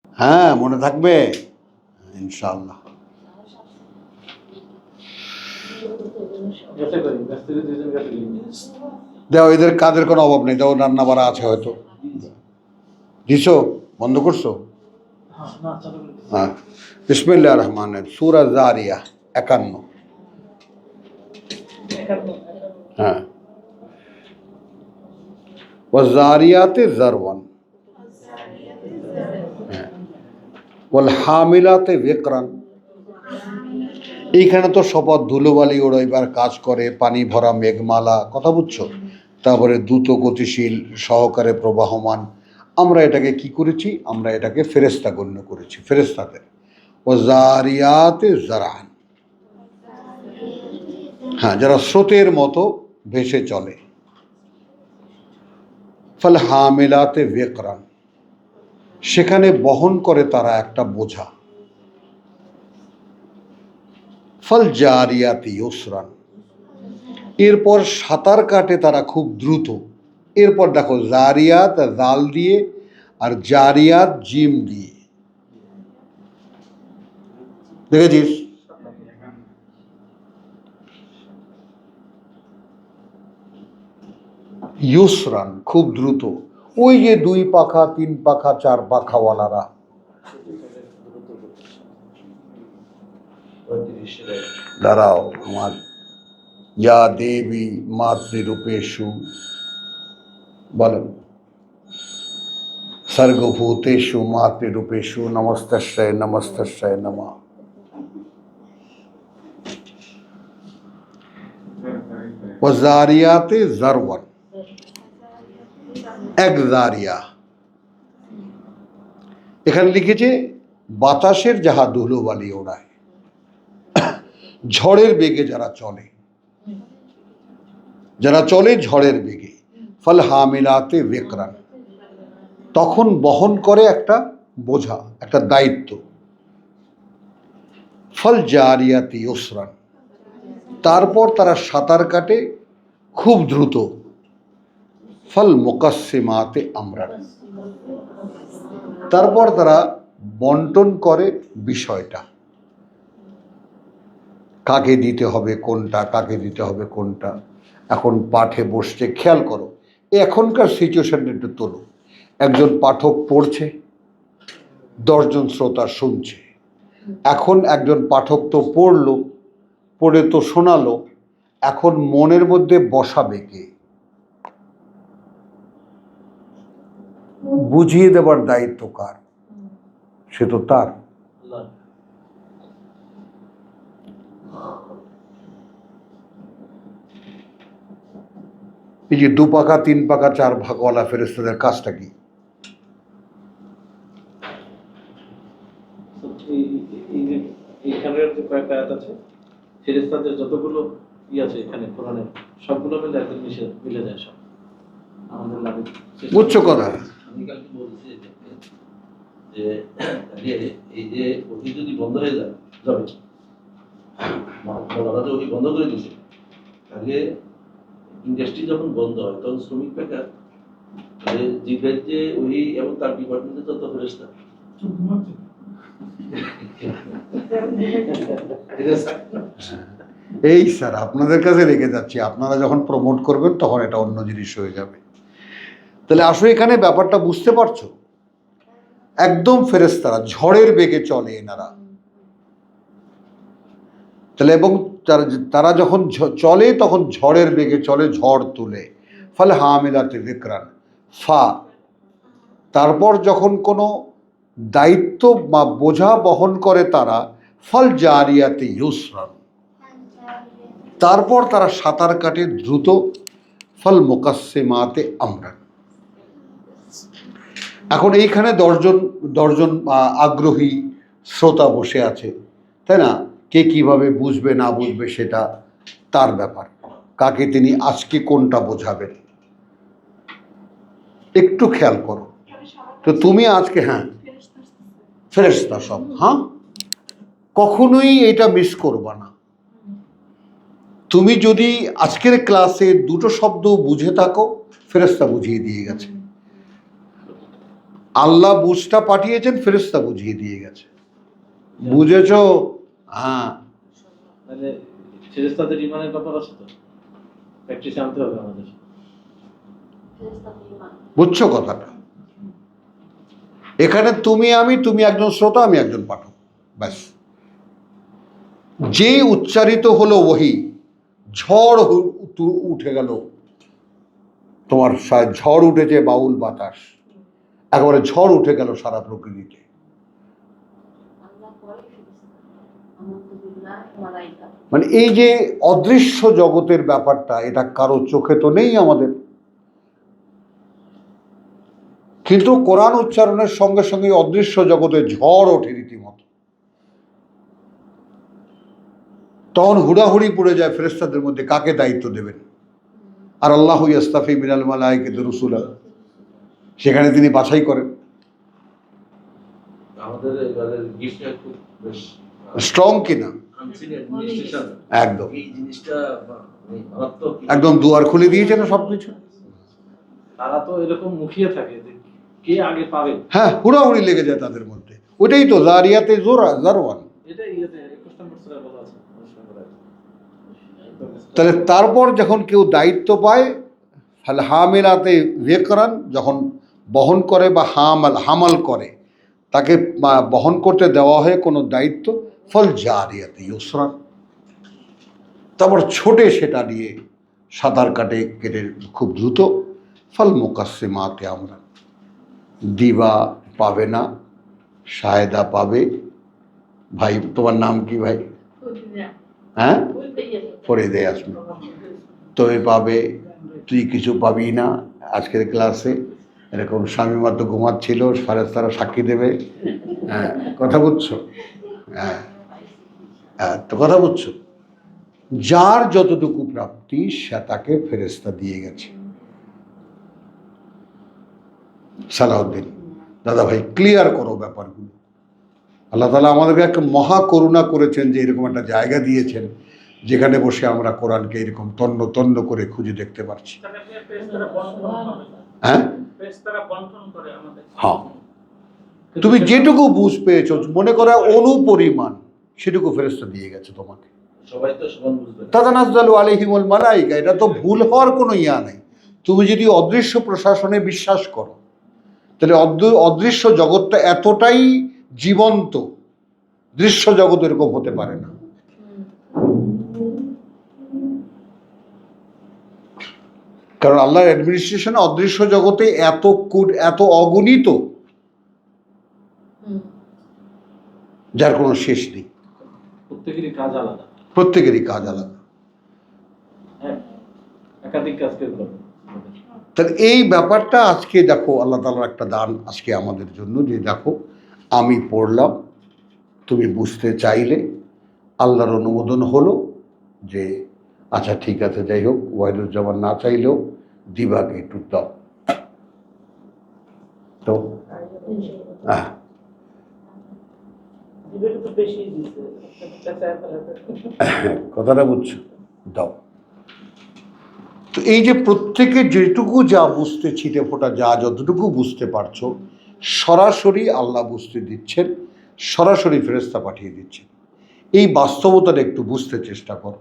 হ্যাঁ, মনে থাকবে ইনশাআল্লাহ। দেও, এদের কাজের কোনো অভাব নেই, দেও, রান্না বাড়া আছে হয়তো। দিছো? বন্ধ করছো? হ্যাঁ। বিসমিল্লাহির রহমানির রহিম, সূরা যারিয়াহ 51। হ্যাঁ। ওয়াযারিয়াতি যারওয়ান, হ্যাঁ, ওয়াল হামিলাতি বিকরান। এইখানে তো শপথ ধুলোবালি ওড়াইবার কাজ করে, পানি ভরা মেঘমালা, কথা বুঝছো? তারপরে দ্রুত গতিশীল সহকারে প্রবাহমান। আমরা এটাকে কি করেছি? আমরা এটাকে ফেরেশতা গণ্য করেছি, ফেরেশতাদের। ওয়াযারিয়াতি যারআন, হ্যাঁ, যারা স্রোতের মতো ভেসে চলে। ফাল হামিলাতে বিকরান, সেখানে বহন করে তারা একটা বোঝা। ফাল জারিয়াতি ইউসরান, এরপর সাঁতার কাটে তারা খুব দ্রুত। এরপর দেখো, জারিয়াত জাল দিয়ে আর জারিয়াত জিম দিয়ে, দেখেছিস? ইউসরান, খুব দ্রুত। ওই যে 2 পাখা 3 পাখা 4 পাখাওয়ালারা, দাঁড়াও আমার, ইয়া দেবী মাতৃরূপেষু, বলেন, সর্গভূতেষু মাতৃরূপেষু নমস্তস্যৈ নমস্তস্যৈ নমঃ। ওয়াযারিয়াতে যারওয়ান, এক জারিয়া। এখানে লিখেছে বাতাসের যাহা ধুলোবালি ওড়ায়, ঝড়ের বেগে যারা চলে, যারা চলে ঝড়ের বেগে। ফল হামিলাতে বিকরান, তখন বহন করে একটা বোঝা, একটা দায়িত্ব। ফল জারিয়াতি ইউসরান, তারপর তারা সাঁতার কাটে খুব দ্রুত। ফল মুকাসসিমাতে আমরান, তারপর তারা বন্টন করে বিষয়টা, কাকে দিতে হবে কোনটা, কাকে দিতে হবে কোনটা। এখন পাঠে বসছে, খেয়াল করো এখনকার সিচুয়েশনটা একটু তোলো। একজন পাঠক পড়ছে, 10 জন শ্রোতা শুনছে। এখন একজন পাঠক তো পড়লো, পড়ে তো শোনালো, এখন মনের মধ্যে বসাবে কে? বুঝিয়ে দেবার দায়িত্ব কার? সে তো তার। এই যে 2 পাখা 3 পাখা 4 ভাগওয়ালা ফেরেশতাদের কাজটা কি? এইখানের যে কয়েকটা আয়াত আছে, ফেরেশতাদের যতগুলো আছে এখানে কোরআনে, সবগুলো মিলে একদম মিলে যায় সব আমাদের লাগে। উচ্চ কথা। আমি কালকে বলছি যে এই যে ওটি যদি বন্ধ হয়ে যায়, যাবে ওরা যে ওটি বন্ধ করে দিচ্ছে, তাহলে ইন্ডাস্ট্রি যখন বন্ধ হয় তখন শ্রমিক বেকার, তাহলে জিব্রাইল যে ওই এবং তার ডিপার্টমেন্টে যত ফেরেশতা, এই স্যার আপনাদের কাছে রেখে যাচ্ছি, আপনারা যখন প্রমোট করবেন তখন এটা অন্য জিনিস হয়ে যাবে। তাহলে আসলে এখানে ব্যাপারটা বুঝতে পারছো? একদম ফেরেশতারা ঝড়ের বেগে চলে এনারা। তাহলে এবং তারা যখন চলে তখন ঝড়ের বেগে চলে, ঝড় তুলে। ফলে হামিলাতে বিকরান, ফা, তারপর যখন কোনো দায়িত্ব বা বোঝা বহন করে তারা, ফল জারিয়াতে ইউসরান, তারপর তারা সাঁতার কাটে দ্রুত। ফল মুকাসসিমাতে আমরান। এখন এইখানে 10 জন আগ্রহী শ্রোতা বসে আছে, তাই না? কে কিভাবে বুঝবে না বুঝবে সেটা তার ব্যাপার, কাকে তিনি আজকে কোনটা বোঝাবেন একটু খেয়াল করো। তো তুমি আজকে, হ্যাঁ, ফেরেশতা সব, হ্যাঁ, কখনোই এটা মিস করবা না। তুমি যদি আজকের ক্লাসে 2টো শব্দ বুঝে থাকো, ফেরেশতা বুঝিয়ে দিয়ে গেছে। আল্লাহ বুঝটা পাঠিয়েছেন, ফেরেশতা বুঝিয়ে দিয়ে গেছে। বুঝেছো? হ্যাঁ। মানে ফেরেশতাদের ঈমানের ব্যাপার আছে তো, প্র্যাকটিস আনতে হবে আমাদের। বুঝছো কথাটা? এখানে তুমি একজন শ্রোতা, আমি একজন পাঠক, ব্যাস। যে উচ্চারিত হলো ওহী, ঝড় উঠে গেল, তোমার ঝড় উঠেছে, বাউল বাতাস, একেবারে ঝড় উঠে গেল সারা প্রকৃতিতে। মানে এই যে অদৃশ্য জগতের ব্যাপারটা, এটা কারো চোখে তো নেই আমাদের, কিন্তু কোরআন উচ্চারণের সঙ্গে সঙ্গে অদৃশ্য জগতে ঝড় ওঠে রীতিমতো। তখন হুড়াহুড়ি পড়ে যায় ফেরেশতাদের মধ্যে, কাকে দায়িত্ব দেবেন। আর আল্লাহু ইয়াস্তাফি মিনাল মালাইকাতি রুসুলা, সেখানে তিনি বাছাই করেন। আমাদের এবারের গিফটটা খুব বেশ স্ট্রং কিনা, অ্যাডমিনিস্ট্রেশন একদম এই জিনিসটা মারাত্মক, একদম দুয়ার খুলে দিয়েছে না সবকিছু। তারা তো এরকম মুখিয়ে থাকে যে কে আগে পাবে। হ্যাঁ, হুড়াহুড়ি লেগে যায় তাদের মধ্যে। ওইটাই তো জারিয়াতে জারওয়ান। এটাই 21 নম্বর সূরায় বলা আছে। তাহলে তারপর যখন কেউ দায়িত্ব পায়, ফাল হামিলাতে ওয়েকরান, যখন বহন করে বা হামাল করে, তাকে বহন করতে দেওয়া হয় কোনো দায়িত্ব, ফল জারিয়াতে ইউসরান, তারপর ছোটে সেটা নিয়ে সাঁতার কেটে খুব দ্রুত, ফল মুকাসসিমাতে আমরা, দিবা পাবে না, শাহেদা পাবে। ভাই তোমার নাম কি ভাই? হ্যাঁ, পরে দে আসবে। তুই পাবে, তুই কিছু পাবি না। আজকের ক্লাসে এরকম স্বামীমা তো ঘুমাচ্ছিল, ফারেস্তারা সাক্ষী দেবে। হ্যাঁ, কথা বুঝছো? হ্যাঁ হ্যাঁ, তো কথা বুঝছো? যার যতটুকু প্রাপ্তি সে তাকে ফেরেশতা দিয়ে গেছে। সালাউদ্দিন দাদা ভাই, ক্লিয়ার করো ব্যাপারগুলো। আল্লাহ তাআলা আমাদেরকে একটা মহা করুণা করেছেন যে এরকম একটা জায়গা দিয়েছেন যেখানে বসে আমরা কোরআনকে এরকম তন্ন তন্ন করে খুঁজে দেখতে পারছি। হ্যাঁ হ্যাঁ, তুমি যেটুকু বুঝ পেয়েছো, মনে করো অনুপরিমাণ, সেটুকু ফেরেশতা দিয়ে গেছে তোমাকে। সবাই তো সমান বুঝবে। তাতানাজ্জালু আলাইহিমুল মালাইকা, এটা তো ভুল হওয়ার কোনো ইয়া নেই। তুমি যদি অদৃশ্য প্রশাসনে বিশ্বাস করো, তাহলে অদৃশ্য জগৎটা এতটাই জীবন্ত, দৃশ্য জগৎ এরকম হতে পারে না। কারণ আল্লাহর অ্যাডমিনিস্ট্রেশনে অদৃশ্য জগতে এত অগণিত, যার কোনো শেষ নেই। প্রত্যেকেরই কাজ আলাদা, প্রত্যেকেরই কাজ আলাদা। একাধিক কাজ কেউ করবে। তাহলে এই ব্যাপারটা আজকে দেখো, আল্লাহ তাআলার একটা দান আজকে আমাদের জন্য, যে দেখো আমি পড়লাম, তুমি বুঝতে চাইলে, আল্লাহর অনুমোদন হলো যে আচ্ছা ঠিক আছে, যাই হোক, ওয়াহিদুজ্জামান না চাইলেও দিবাকে একটু দাও। তো হ্যাঁ, কথাটা বুঝছো? দাও। তো এই যে প্রত্যেকে যেটুকু যা বুঝতে, ছিটে ফোটা যা যতটুকু বুঝতে পারছো, সরাসরি আল্লাহ বুঝতে দিচ্ছেন, সরাসরি ফেরেশতা পাঠিয়ে দিচ্ছেন। এই বাস্তবতাটা একটু বুঝতে চেষ্টা করো।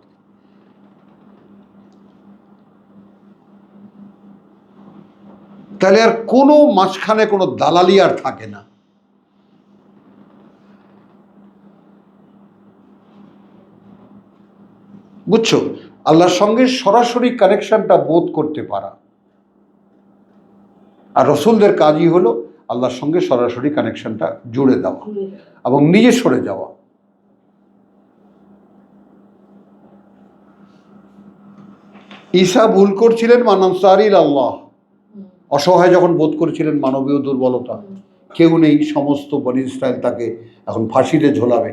তাহলে আর কোনো মাঝখানে কোনো দালালি আর থাকে না। বুঝছো? আল্লাহর সঙ্গে সরাসরি কানেকশনটা বোধ করতে পারা। আর রসুলদের কাজই হলো আল্লাহর সঙ্গে সরাসরি কানেকশনটা জুড়ে দেওয়া এবং নিজে সরে যাওয়া। ঈসা ভুল করছিলেন, মানানসারিল আল্লাহ, অসহায় যখন বোধ করেছিলেন, মানবীয় দুর্বলতা, কেউ নেই, সমস্ত বনী ইসরাইল তাকে এখন ফাঁসিতে ঝোলাবে,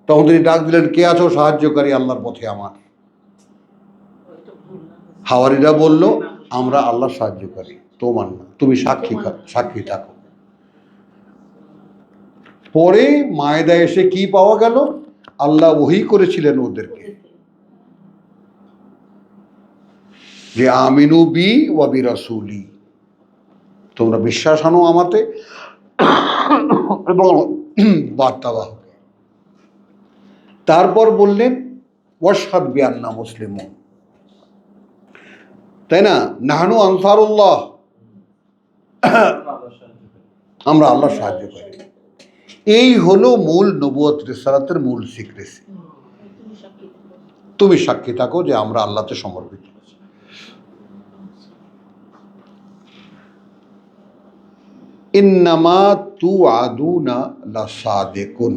তখন তিনি ডাক দিলেন, কে আছো সাহায্যকারী আল্লাহর পথে আমার? হাওয়ারিরা বলল, আমরা আল্লাহর সাহায্যকারী, তোমার না, তুমি সাক্ষী থাকো। পরে মায়েদা এসে কি পাওয়া গেল? আল্লাহ ওহী করেছিলেন ওদেরকে যে আমিনু বি ওয়া বি রাসূলি, তোমরা বিশ্বাস আনো আমাতে এবং বার্তাবাহকে। তারপর বললেন ওয়াশহাদ বিআন্না মুসলিমুন, তাই না? নাহনু আনসারুল্লাহ, আমরা আল্লাহর সাহায্য করি। এই হলো মূল নবুয়ত রিসালাতের মূল সিক্রেসি। তুমি সাক্ষী থাকো যে আমরা আল্লাহতে সমর্পিত। ইন্নামা তুআদুনা লাসাদিকুন,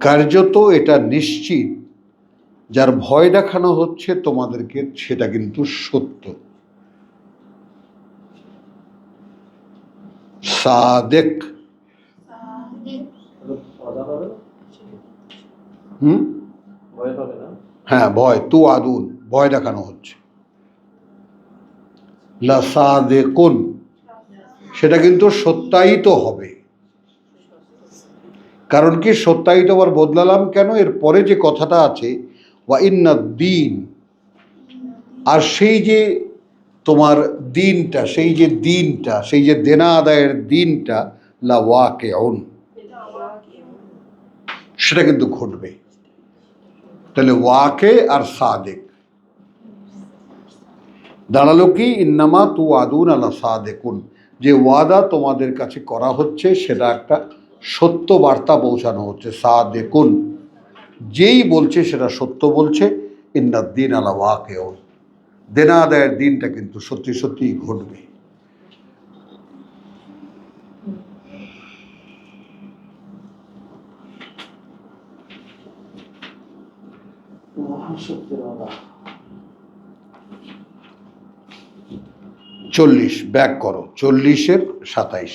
কার্যত এটা নিশ্চিত যার ভয় দেখানো হচ্ছে তোমাদেরকে সেটা কিন্তু সত্য। সাদেক, ভয় হবে না। হ্যাঁ, ভয়, তু আদুন, ভয় দেখানো হচ্ছে। লাসাদেকুন, সেটা কিন্তু সত্যায়িত হবে। কারণ কি সত্যায়িত আবার বদলালাম কেন? এর পরে যে কথাটা আছে ওয়া ইন্নাদ-দীন, আর সেই যে তোমার দিনটা, সেই যে দিনটা, সেই যে দেনা আদায়ের দিনটা, লা ওয়াকিউন, সেটা কিন্তু ঘটবে। তাহলে ওয়াকে আর সাদেক দাঁড়ালো কি? ইন্নামা তুআদুনা লাসাদিকুন, যে ওয়াদা তোমাদের কাছে করা হচ্ছে সেটা একটা সত্য বার্তা পৌঁছানো হচ্ছে। সাদেকুন, যেই বলছে সেটা সত্য বলছে। ইন্নাদ-দীন আলা ওয়াকিউন, দেনা আদায়ের দিনটা কিন্তু সত্যি সত্যিই ঘটবে। মহাসত্যের ওয়াদা। 40 ব্যাক করো, 40-এর 27।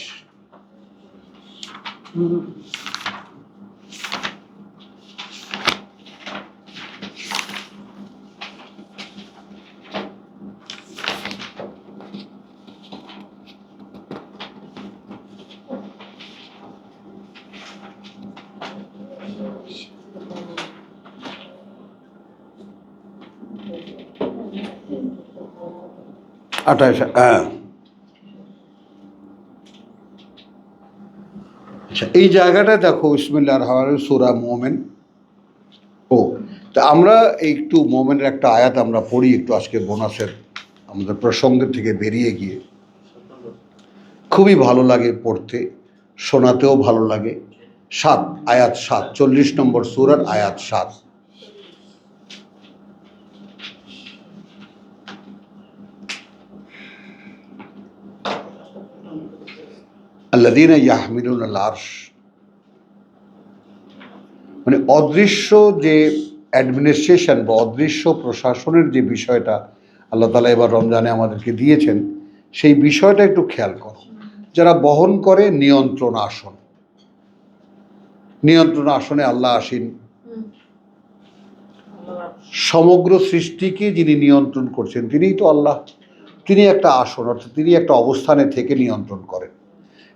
আঠাশ, হ্যাঁ। আচ্ছা, এই জায়গাটা দেখো, বিসমিল্লাহির রহমানির রহিম, সূরা মুমিন। ও, তা আমরা একটু মুমিনের একটা আয়াত আমরা পড়ি একটু আজকে বোনাসের আমাদের প্রসঙ্গের থেকে বেরিয়ে গিয়ে। খুবই ভালো লাগে পড়তে, শোনাতেও ভালো লাগে। 7, আয়াত 7, 40 নম্বর সূরার আয়াত 7। আল্লাযীনা ইয়াহমিলুনাল আরশ, মানে অদৃশ্য যে অ্যাডমিনিস্ট্রেশন বা অদৃশ্য প্রশাসনের যে বিষয়টা আল্লাহ তাআলা এবার রমজানে আমাদেরকে দিয়েছেন, সেই বিষয়টা একটু খেয়াল করো। যারা বহন করে নিয়ন্ত্রণ আসন, নিয়ন্ত্রণ আসনে আল্লাহ আসীন। সমগ্র সৃষ্টিকে যিনি নিয়ন্ত্রণ করছেন তিনিই তো আল্লাহ। তিনি একটা আসন, অর্থাৎ তিনি একটা অবস্থানে থেকে নিয়ন্ত্রণ করেন।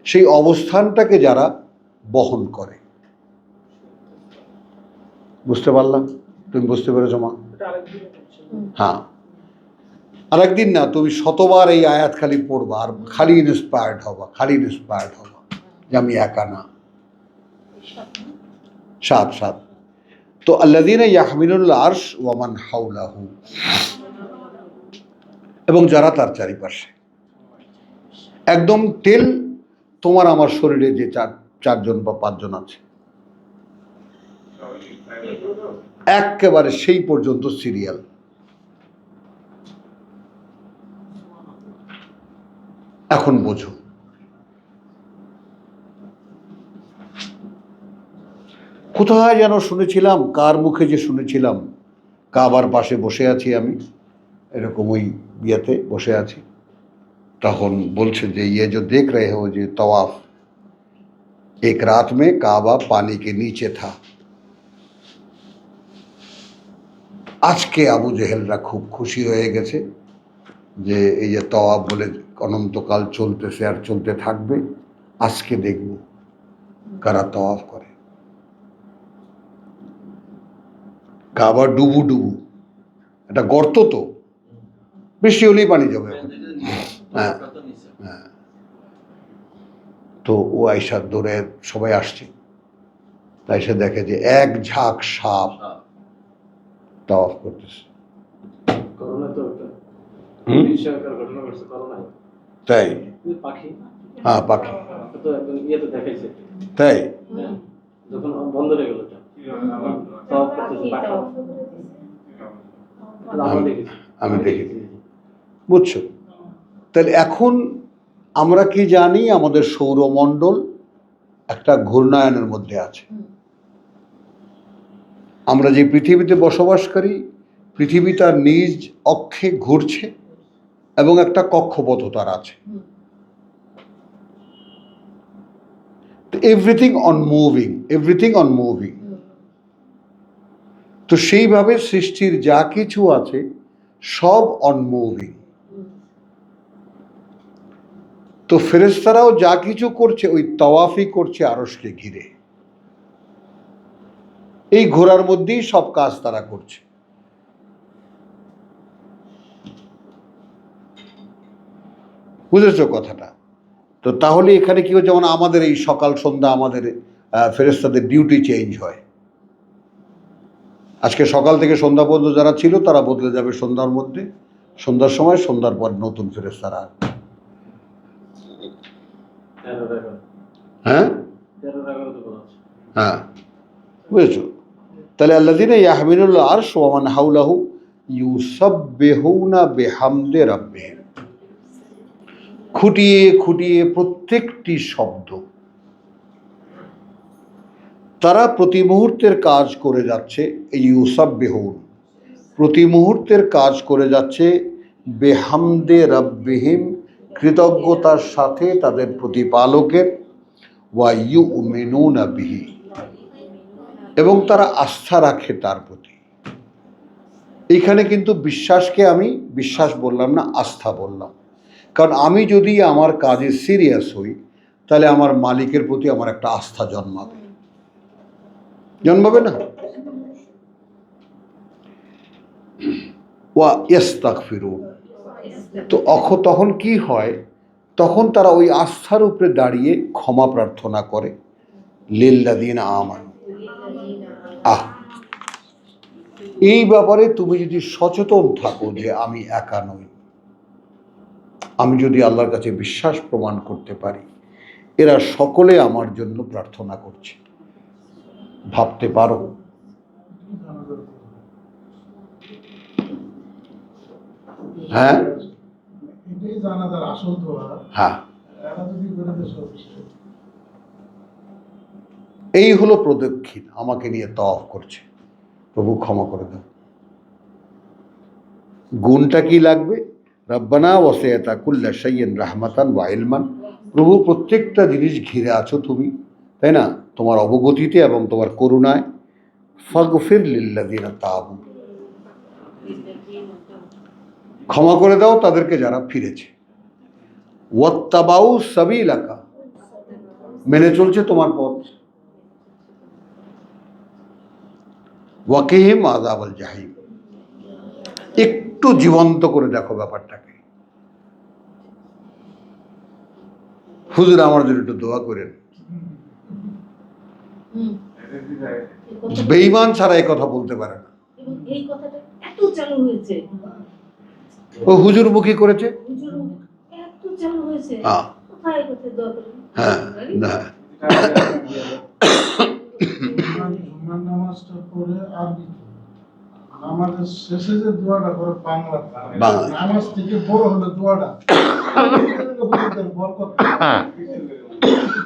সেই অবস্থানটাকে যারা বহন করে, বুঝতে পারলাম? তুমি বুঝতে পেরেছো মা? হ্যাঁ, আরেকদিন না, তুমি শতবার এই আয়াত খালি পড়বা আর খালি ইন্সপায়ার্ড হবা, খালি ইন্সপায়ার্ড হবা যে আমি একা না। 7 তো আল্লাযীনা ইয়াহমিলুল আরশ ওয়া মান হাওলাহু, এবং যারা তার চারিপাশে। একদম তেল তোমার আমার শরীরে যে 4জন বা 5জন আছে, একেবারে সেই পর্যন্ত সিরিয়াল। এখন বোঝো, কোথায় যেন শুনেছিলাম, কার মুখে যে শুনেছিলাম, কাবার পাশে বসে আছি আমি, এরকম ওই ইয়েতে বসে আছি, তখন বলছে যে ये जो देख रहे हो যে तवाफ एक रात में काबा पानी के नीचे था। আজকে আবু জেহেলরা খুব খুশি হয়ে গেছে যে এই যে তওয়াফ বলে অনন্তকাল চলতেছে আর চলতে থাকবে, আজকে দেখব কারা তওয়াফ করে। কাবা ডুবু ডুবু, এটা গর্ত তো, বৃষ্টি হলেই পানি জমে প্যান ওখানে। থেকে নিচে, হ্যাঁ। তলাটা তো নিচে। হ্যাঁ। তো ও আইসার দৌড়ে সবাই আসছে, তাই সে দেখে যে এক ঝাঁক সাপ সাপ। তাওয়াফ করতেছে। করোনা তো একটা হুম? বিস্ময়কর ঘটনা ঘটছে করোনায়। তাই? এই পাখি হ্যাঁ, পাখি। আপনি তো একদম ইয়েতে দেখাইছে, তাই? হ্যাঁ, যখন বন্ধ হয়ে গেল এটা তওয়াফ করতেছে পাখি, আমরা দেখেছি। আমি দেখি। বুঝছো? তাহলে এখন আমরা কি জানি, আমাদের সৌরমণ্ডল একটা ঘূর্ণায়নের মধ্যে আছে। আমরা যে পৃথিবীতে বসবাস করি, পৃথিবী তার নিজ অক্ষে ঘুরছে এবং একটা কক্ষপথ তার আছে। Everything on moving. তো সেইভাবে সৃষ্টির যা কিছু আছে সব অন মুভিং। তো ফেরেশতারাও যা কিছু করছে ওই তাওয়াফই করছে আরশকে ঘিরে। এই ঘোরার মধ্যেই সব কাজ তারা করছে। বুঝেছো কথাটা? তো তাহলে এখানে কি হচ্ছে, যেমন আমাদের এই সকাল সন্ধ্যা আমাদের ফেরেশতাদের ডিউটি চেঞ্জ হয়। আজকে সকাল থেকে সন্ধ্যা পর্যন্ত যারা ছিল তারা বদলে যাবে সন্ধ্যার মধ্যে, সন্ধ্যার সময়, সন্ধ্যার পর নতুন ফেরেশতারা আসবে। 13-11 হ্যাঁ 13-11 তো বলা আছে। হ্যাঁ, বুঝেছো? তাহলে আল্লাযীনা ইয়াহমিলুল আরশ ওয়া মান হাওলাহু ইউসাব্বিহুনা বিহামদি রাব্বিহিম। খুঁটিয়ে খুঁটিয়ে প্রত্যেকটি শব্দ তারা প্রতি মুহূর্তের কাজ করে যাচ্ছে। এই ইউসাব্বিহুন প্রতি মুহূর্তের কাজ করে যাচ্ছে বিহামদে রাব্বিহিম, কৃতজ্ঞতার সাথে তাদের প্রতিপালকের, ওয়া ইউমিনুনা বিহি, এবং তারা আস্থা রাখে তার প্রতি। এইখানে কিন্তু বিশ্বাসকে আমি বিশ্বাস বললাম না, আস্থা বললাম। কারণ আমি যদি আমার কাজে সিরিয়াস হই তাহলে আমার মালিকের প্রতি আমার একটা আস্থা জন্মাবে, জন্মাবে না? ওয়া ইস্তাগফিরুন। তো তখন কি হয়, তখন তারা ওই আস্থার উপরে দাঁড়িয়ে ক্ষমা প্রার্থনা করে, লিল্লাযীনা আমানু। এই ব্যাপারে তুমি যদি সচেতন থাকো যে আমি একা নই, আমি যদি আল্লাহর কাছে বিশ্বাস প্রমাণ করতে পারি এরা সকলে আমার জন্য প্রার্থনা করছে, ভাবতে পারো? হ্যাঁ এটাই জানাজার আসল দোয়া। হ্যাঁ, এরা যদি করে দেয় সব শেষ। এই হলো প্রদক্ষিণ, আমাকে নিয়ে তাওয়াফ করছে, প্রভু ক্ষমা করে দাও। গুণটা কি লাগবে? রব্বানা ওয়াসি'তা কুল্লা শাইইন রাহমাতান ওয়া ইলমান। প্রভু প্রত্যেকটা জিনিস ঘিরে আছো তুমি, তাই না, তোমার অবগতিতে এবং তোমার করুণায়। ফাগফির লিল্লাযীনা তাবু, ক্ষমা করে দাও তাদেরকে যারা ফিরেছে। ওয়াত্তাবাউ সাবিলাকা, মেনে চলছে তোমার পথ। ওয়াকিহিম আযাবাল জাহিম। একটু জীবন্ত করে দেখো ব্যাপারটাকে। হুজুর আমার জন্য একটু দোয়া করেন। বেঈমান ছাড়া এই কথা বলতে পারে না। এবং এই কথাটা এত চালু হয়েছে, ও হুজুর মুখী করেছে। হুজুর এত চালু হয়েছে, হ্যাঁ কোথায় কোথায় দোয়া করেন? হ্যাঁ না, জুমার নামাজটা পড়ে আরবিতে, নামাজের শেষে যে দোয়াটা করে বাংলা, বাংলা। নামাজ থেকে বড় হলে দোয়াটা হুজুরদের বরকত।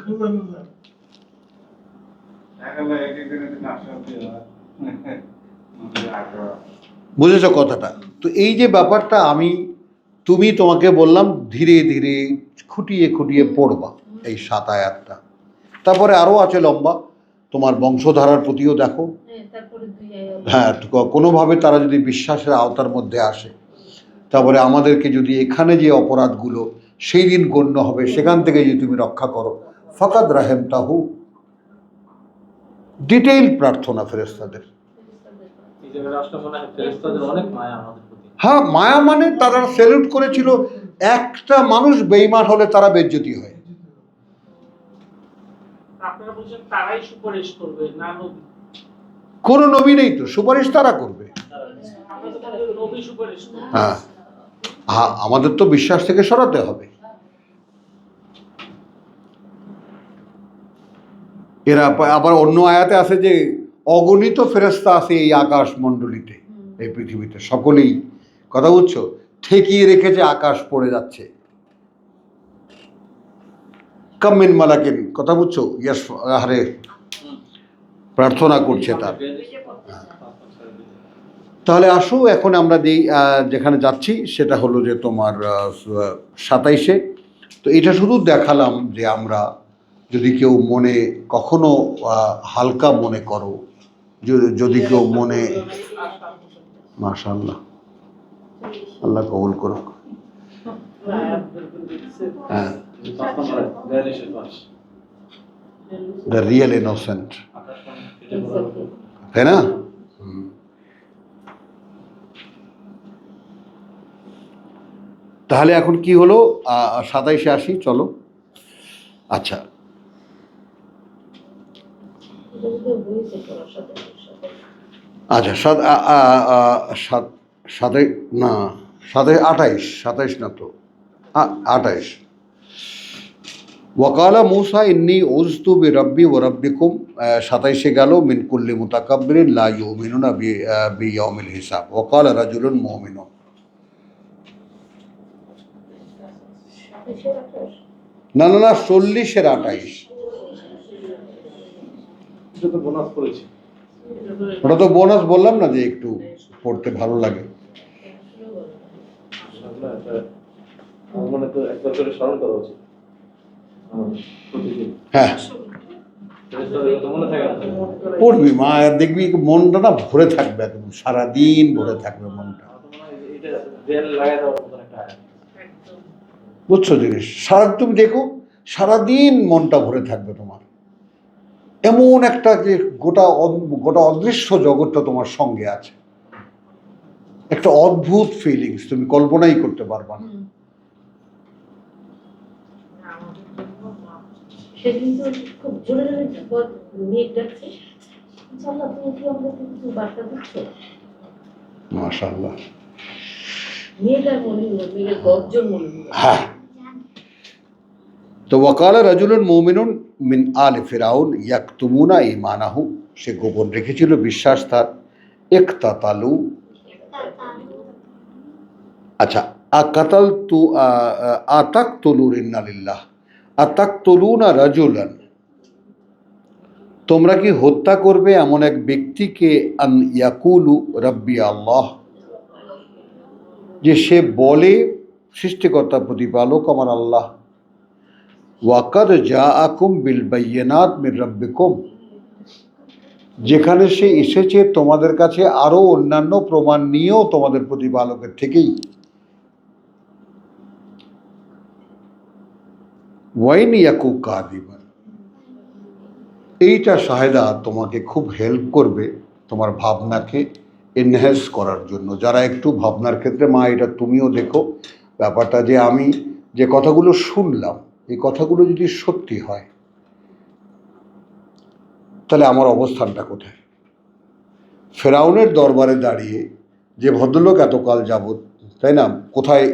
বুঝলেন না? বুঝেছো কথাটা? তো এই যে ব্যাপারটা তুমি তোমাকে বললাম ধীরে ধীরে খুঁটিয়ে খুঁটিয়ে পড়বা এই 7 আয়াতটা। তারপরে আরো আছে লম্বা, তোমার বংশধারার প্রতিও দেখো। হ্যাঁ, তারপরে 2 আয়াত। হ্যাঁ, কোনোভাবে তারা যদি বিশ্বাসের আওতার মধ্যে আসে, তারপরে আমাদেরকে যদি এখানে যে অপরাধগুলো সেই দিন গণ্য হবে সেখান থেকে যদি তুমি রক্ষা করো, ফাকাদ রাহেমতাহু। ডিটেইল প্রার্থনা ফেরেশতাদের। এই জায়গায় আসলে মনে হয় ফেরেশতাদের অনেক মায়া আমাদের প্রতি। হ্যাঁ, মায়া মানে তারা স্যালুট করেছিল, একটা মানুষ বেঈমান হলে তারা বেজ্জতি হয়। আপনারা বলছেন তারাই সুপারিশ করবে না নবী? কোনো নবী নেই তো, সুপারিশ তারা করবে। আমরা তো তাদের নবী সুপারিশ করবে। হ্যাঁ হ্যাঁ, আমাদের তো বিশ্বাস থেকে সরাতে হবে। এরা আবার অন্য আয়াতে আছে যে অগণিত ফেরেশতা আছে এই আকাশ মণ্ডলীতে, এই পৃথিবীতে, সকলেই, কথা বুঝছো, ঠেকিয়ে রেখেছে, আকাশ পড়ে যাচ্ছে। কামিন মালাকিন, কথা বুঝছো, ইয়াস আরে প্রার্থনা করছে তার। তাহলে আসো এখন আমরা যেখানে যাচ্ছি সেটা হলো যে তোমার 27-এ। তো এটা শুধু দেখালাম যে আমরা যদি কেউ মনে কখনো হালকা মনে করো, যদি কেউ মনে, মাশাআল্লাহ, আল্লাহ কবুল করুক। হ্যাঁ, দ্য রিয়েল ইনোসেন্ট, তাই না? তাহলে এখন কি হলো, 27-এ আসি, চলো। আচ্ছা, আচ্ছা, সাথে না, 27 না তো, 28। ওয়াকালা মুসা ইন্নী উযতু বিরব্বি ওয়া রাব্বিকুম, 27-এ গেল মিন কুল্লি মুতাকাব্বিরিন লা ইউমিনুনা বিয়াউমিল হিসাব। ওয়াকালা রাজুলুন মুমিনুন, না না না, 40-এর 28। এটা তো বোনাস করেছি। ওটা তো বোনাস বললাম না যে একটু পড়তে ভালো লাগে। আমার মনে তো একবার করে স্মরণ করা উচিত প্রতিদিন। হ্যাঁ, মনে থাকে না। পড়বি মা, আর দেখবি মনটা না ভরে থাকবে, একদম সারাদিন ভরে থাকবে মনটা, এটা দেয়াল লাগাই দেওয়ার মতন একটা আয়াত। বুঝছো জিনিস। তুমি দেখো সারাদিন মনটা ভরে থাকবে তোমার, এমন একটা যে গোটা অদৃশ্য জগৎটা তোমার সঙ্গে আছে, একটা অদ্ভুত ফিলিংস, তুমি কল্পনাই করতে পারবা না। সেদিন তো খুব জোরে জোরে মেঘ ডাকছে। ইনশাআল্লাহ তুমি কি আমাদেরকে কিছু বার্তা দিচ্ছ? মাশাআল্লাহ। মেঘ আর মনে হলো, মেঘের গর্জন মনে হলো। হ্যাঁ, তো ওয়াকালা রাজুলুন মুমিনুন মিন আলি ফিরাউন ইয়াকতুমুনা ঈমানাহু, সে গোপন রেখেছিল বিশ্বাস তার। ইকতাতালু, আচ্ছা, আকাতালতু আতাকতুলুন ইন্নালিল্লাহ আতাকতুলুনা রাজুলান, তোমরা কি হত্যা করবে এমন এক ব্যক্তিকে, আন ইয়াকুলু রাব্বি আল্লাহ, যে সে বলে সৃষ্টিকর্তা প্রতিপালক আমার আল্লাহ। ওয়াকাদ জাআকুম বিল বায়্যিনাত মির রাব্বিকুম, যেখানে সে এসেছে তোমাদের কাছে আরো অন্যান্য প্রমাণ নিয়েও তোমাদের প্রতিপালকের থেকেই। ওয়াইন ইয়াকু কাযিবান, এইটা শাহেদা তোমাকে খুব হেল্প করবে তোমার ভাবনাকে এনহ্যান্স করার জন্য। যারা একটু ভাবনার ক্ষেত্রে, মা এটা তুমিও দেখো ব্যাপারটা, যে আমি যে কথাগুলো শুনলাম, এই কথাগুলো যদি সত্যি হয় তাহলে আমার অবস্থানটা কোথায়? ফেরাউনের দরবারে দাঁড়িয়ে যে ভদ্রলোক এতকাল যাবৎ, তাই না, কোথায়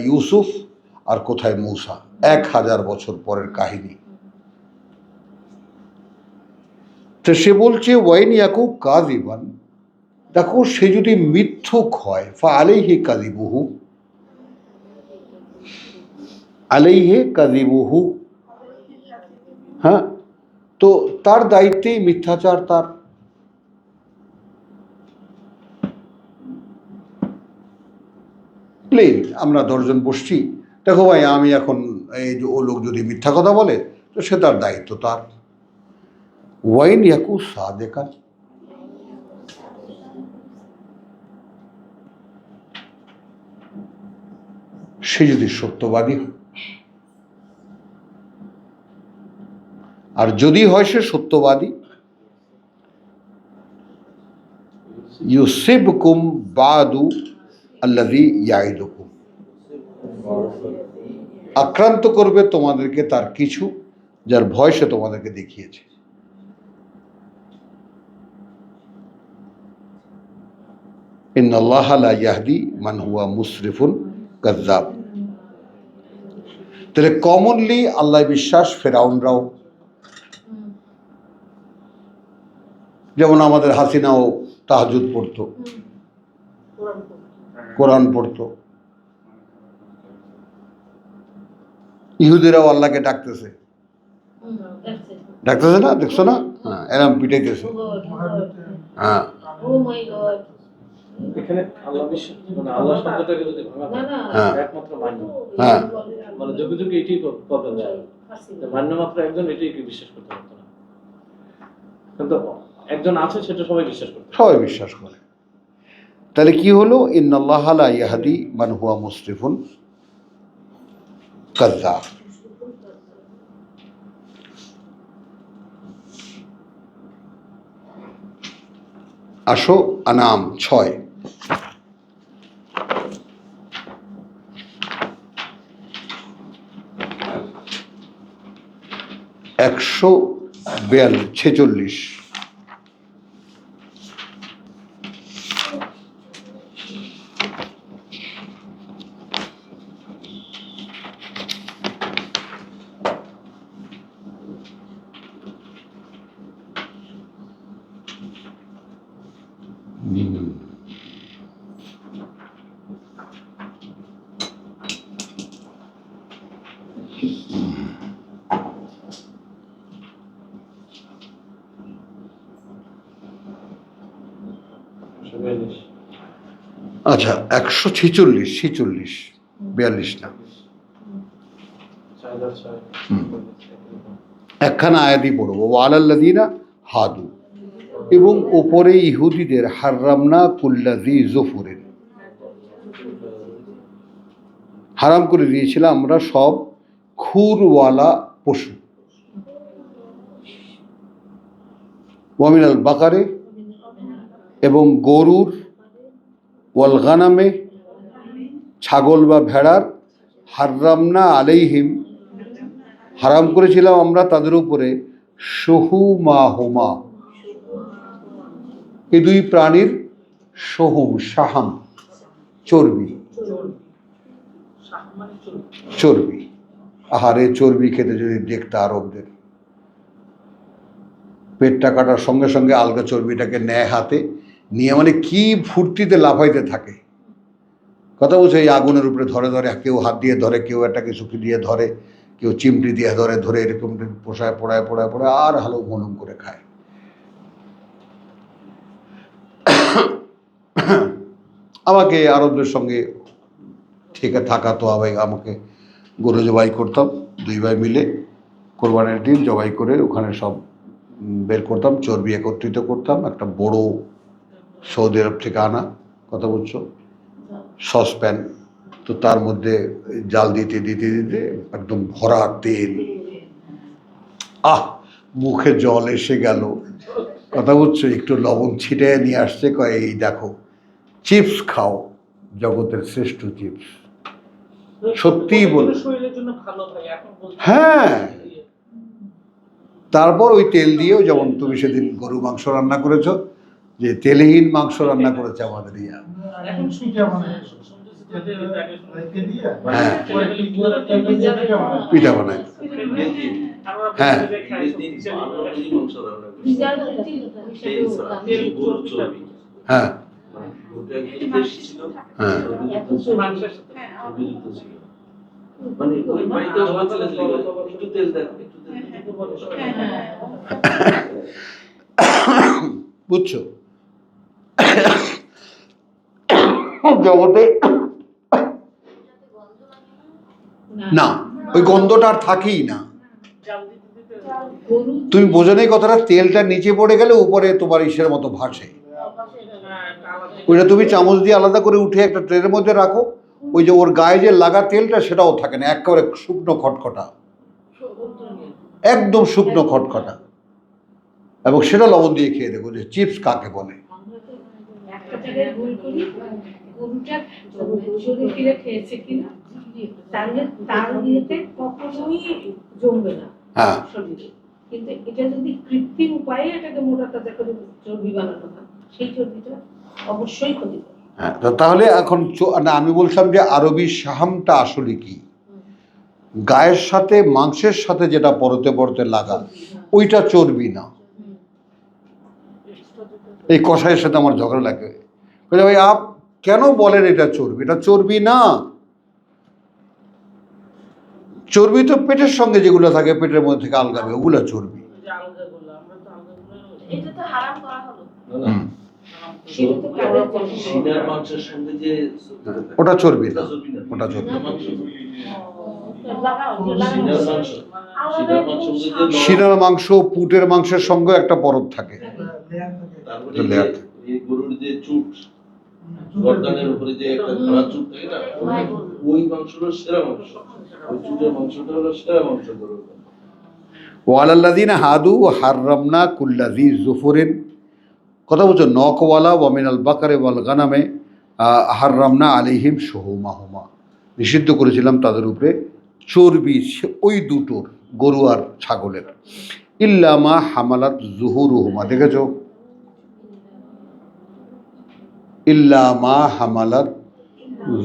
ইউসুফ আর কোথায় মূসা, 1000 বছর পরের কাহিনী। তো সে বলছে ওয়াইন ইয়াকু কাযিবান, দেখো সে যদি মিথ্যুক হয়, ফা আলাইহি কাযিবুহু, আলাইহি কাযিবুহু, হ্যাঁ, তো তার দায়িত্বেই মিথ্যাচার তার। প্লেন, আমরা 10 জন বসছি, দেখো ভাই আমি এখন এই যে ও লোক যদি মিথ্যা কথা বলে তো সে তার দায়িত্ব তার। ওয়াইন ইয়াকু সাদেকান, সে যদি সত্যবাদী হয়, আর যদি হয় সে সত্যবাদী, ইউসিবকুম বাদু আল্লাযী ইয়াইদুকুম, আক্রান্ত করবে তোমাদেরকে তার কিছু যার ভয় সে তোমাদেরকে দেখিয়েছে। ইন্নাল্লাহা লা ইয়াহদি মান হুয়া মুসরিফুন কাযযাব। তাহলে কমনলি আল্লাহ বিশ্বাস ফেরাউনরাও, যেমন আমাদের হাসিনাও তাহাজ্জুদ পড়তো, কোরআন পড়তো, ইহুদিরাও আল্লাহকে ডাকতেছে, ডাকতেছে না, দেখছো না? হ্যাঁ, এরম পিটাইতেছে। হ্যাঁ, ও মাই গড। এখানে আল্লাহ বিশ্বাস মানে আল্লাহ শব্দটাকে যদি ভাঙা না হয়, না হ্যাঁ। একমাত্র মান্য, হ্যাঁ। মানে যোগ্য যোগ্য এটাই প্রবলেম যায়। মান্য মাত্র একজন এটাই কি বিশ্বাস করতে পারতো না, কিন্তু একজন আছে সেটা সবাই বিশ্বাস করতে পারে। সবাই বিশ্বাস করে। তাহলে কি হলো? ইন্নাল্লাহা লা ইয়াহদি মান হুয়া মুসরিফুন কাযযাব। আসো আনাম 6। একশো 46। আচ্ছা, 146, 46, 42 না। একখানা আয়াতই পড়বো। ওয়ালাল্লাযীনা হাদু, এবং ওপরে ইহুদিদের হাররামনা কুল্লাযী যুফুরিন, হারাম করে দিয়েছিলাম আমরা সব খুরওয়ালা পশু। ওয়ামিনাল বাকারে, এবং গরুর, ওয়াল গানামে, ছাগল বা ভেড়ার, হাররামনা আলাইহিম, হারাম করেছিলাম আমরা তাদের উপরে, শুহুমাহুমা, এই দুই প্রাণীর শুহুম, শাহাম, চর্বি, চর্বি। আহারে, চর্বি খেতে যদি দেখতে আরবদের, পেটটা কাটার সঙ্গে সঙ্গে আলগা চর্বিটাকে নেয় হাতে নিয়ে, মানে কি ফুর্তিতে লাফাইতে থাকে। কথা বলছে, এই আগুনের উপরে ধরে ধরে, কেউ হাত দিয়ে ধরে, কেউ একটা কিছু দিয়ে ধরে, কেউ চিমটি দিয়ে ধরে ধরে, এরকম পোষায় পোড়ায় পোড়ায় পোড়ায় আর হালুম হলুম করে খায়। আমাকে আরবদের সঙ্গে থেকে থাকা তো আমাকে গরু জবাই করতাম, 2 ভাই মিলে কোরবানির দিন জবাই করে ওখানে সব বের করতাম, চর্বি একত্রিত করতাম, একটা বড় সৌদি আরব থেকে আনা, কথা বলছো, সসপ্যান, তো তার মধ্যে জাল দিতে দিতে দিতে একদম ভরা তেল, মুখে জল এসে গেল। কথা বলছো, একটু লবণ ছিটে নিয়ে আসছে, কয় এই দেখো চিপস খাও, জগতের শ্রেষ্ঠ চিপস। সত্যিই বল, হ্যাঁ। তারপর ওই তেল দিয়েও, যেমন তুমি সেদিন গরু মাংস রান্না করেছো, যে তেলহীন মাংস রান্না করেছে আমাদের ইয়া, হ্যাঁ, পিঠা বানায়, হ্যাঁ, হ্যাঁ, হ্যাঁ। মানে ওই বাড়িতে একটু তেল দেন, একটু তেল বুঝছো, জগতে না ওই গন্ধটা আর থাকেই না। তুমি বোঝো না এই কথাটা, তেলটা নিচে পড়ে গেলে উপরে তোমার ইসের মতো ভাসে, ওইটা তুমি চামচ দিয়ে আলাদা করে উঠে একটা ট্রেনের মধ্যে রাখো, ওই যে ওর গায়ে যে লাগা তেলটা সেটাও থাকে না, একেবারে শুকনো খটখটা, একদম শুকনো খটখটা। এবং সেটা লবণ দিয়ে খেয়ে দেখো যে চিপস কাকে বলে। গরুটা চলে ফিরে খেয়েছে কিনা, তাহলে তার ইয়েতে কখনোই জমবে না হ্যাঁ শরীরে। কিন্তু এটা যদি কৃত্রিম উপায়ে এটাকে মোটা তাজা করে চর্বি বানানো হয়, সেই চর্বিটা অবশ্যই ক্ষতিকর। হ্যাঁ, তো তাহলে এখন না, আমি বলছিলাম যে আরবি শাহামটা আসলে কি? গায়ের সাথে মাংসের সাথে যেটা পরতে পরতে লাগা, ওইটা চর্বি না। এই কষাইয়ের সাথে আমার ঝগড়া লাগে, বলে ভাই আপ কেন বলেন এটা চর্বি? এটা চর্বি না। চর্বি তো পেটের সঙ্গে যেগুলো থাকে, পেটের মধ্যে থেকে আলগাবে, ওগুলো চর্বি। এটা তো হারাম করা হলো। না, হুম, সেটা তো কাদের জন্য? সিনার মাংসের সঙ্গে যে ওটা চর্বি না, এটা চর্বি না। ওটা চর্বি না। মাংস, লাগাও, সিনার মাংস, সিনার মাংস যে শিরার মাংস, পুটের মাংসের সঙ্গে একটা পরত থাকে। তারপরে লেয়ার যে এই গরুর যে চুট, গর্দানের উপরে যে একটা খাড়া চুট থাকে না, ওই মাংসটা সেরা মাংস, ওই চুটের মাংসটা হলো সেরা মাংস গরুর। ওয়ালাল্লাযিনা হাদু হাররামনা কুল্লাযী যুফুরিন, কথা বলছো নকওয়ালা ওয়া মিনাল বাকারে ওয়াল গানামে হাররামনা আলাইহিম শুহুমাহুমা, নিষিদ্ধ করেছিলাম তাদের উপরে চর্বি ওই দুটোর, গরু আর ছাগলের। ইল্লামা হামালাত যুহুরুহুমা, দেখেছো? ইল্লামা হামালাত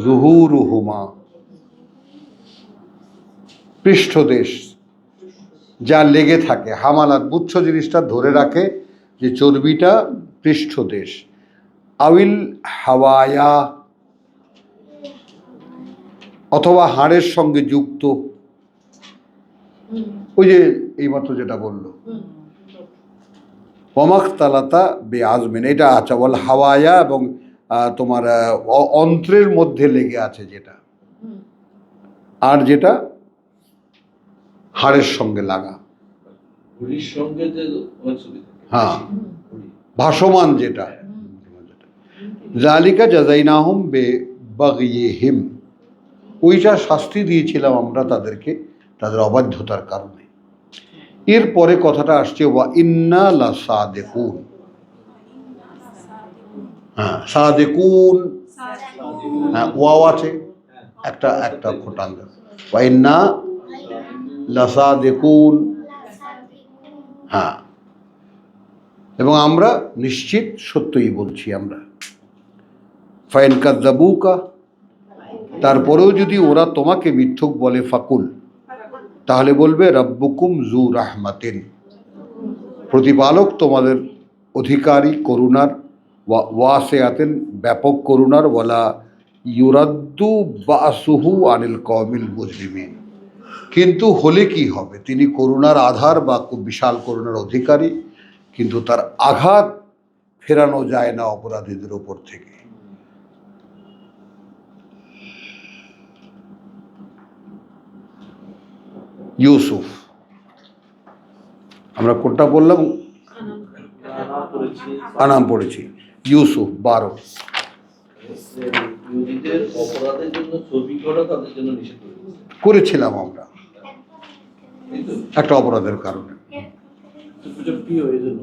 যুহুরুহুমা, পৃষ্ঠদেশ যা লেগে থাকে, হামালাত বুচ্ছ জিনিসটা ধরে রাখে, যে চর্বিটা পৃষ্ঠদেশ। আউইল হাওয়ায়া, অথবা হাড়ের সঙ্গে যুক্ত, ওই যে এইমাত্র যেটা বললো ওমাখতালাতা বে আজমিন, এটা আচ্ছা বল হাওয়ায়া, এবং তোমার অন্ত্রের মধ্যে লেগে আছে যেটা, আর যেটা হাড়ের সঙ্গে লাগা, ঘুড়ির সঙ্গে যে অনেক ছবি থাকে, হ্যাঁ, ঘুড়ি। ভাসমান যেটা। জালিকা জাযাইনাহুম বে বাগইহিম, ওইটা শাস্তি দিয়েছিলাম আমরা তাদেরকে তাদের অবাধ্যতার কারণে। এরপরে কথাটা আসছে ওয়া ইন্না লা সাদিকুন, হ্যাঁ সাদিকুন, হ্যাঁ ওয়াও আছে, একটা ফোটাঙ্গ, ওয়া ইন্না লা সাদিকুন, হ্যাঁ, এবং আমরা নিশ্চিত সত্যই বলছি আমরা। ফাইন কাযযাবুকা, তারপরেও যদি ওরা তোমাকে মিথ্যুক বলে, ফাকুল, তাহলে বলবে রাব্বুকুম যু রাহমাতিন, প্রতিপালক তোমাদের অধিকারী করুণার, ওয়াসিআতিন, ব্যাপক করুণার, ওয়ালা ইউরাদ্দু বাসুহু আনিল কওমিল মুজরিমিন, কিন্তু হলে কি হবে, তিনি করুণার আধার বা খুব বিশাল করুণার অধিকারী, কিন্তু তার আঘাত ফেরানো যায় না অপরাধীদের ওপর থেকে। ইউসুফ, আমরা কোনটা বললাম? আনাম পড়েছি। ইউসুফ 12, ইহুদিদের অপরাধের জন্য ছবি করা তাদের জন্য নিষেধ করেছিলাম আমরা এই তো একটা অপরাধের কারণে। প্রিয় এই জন্য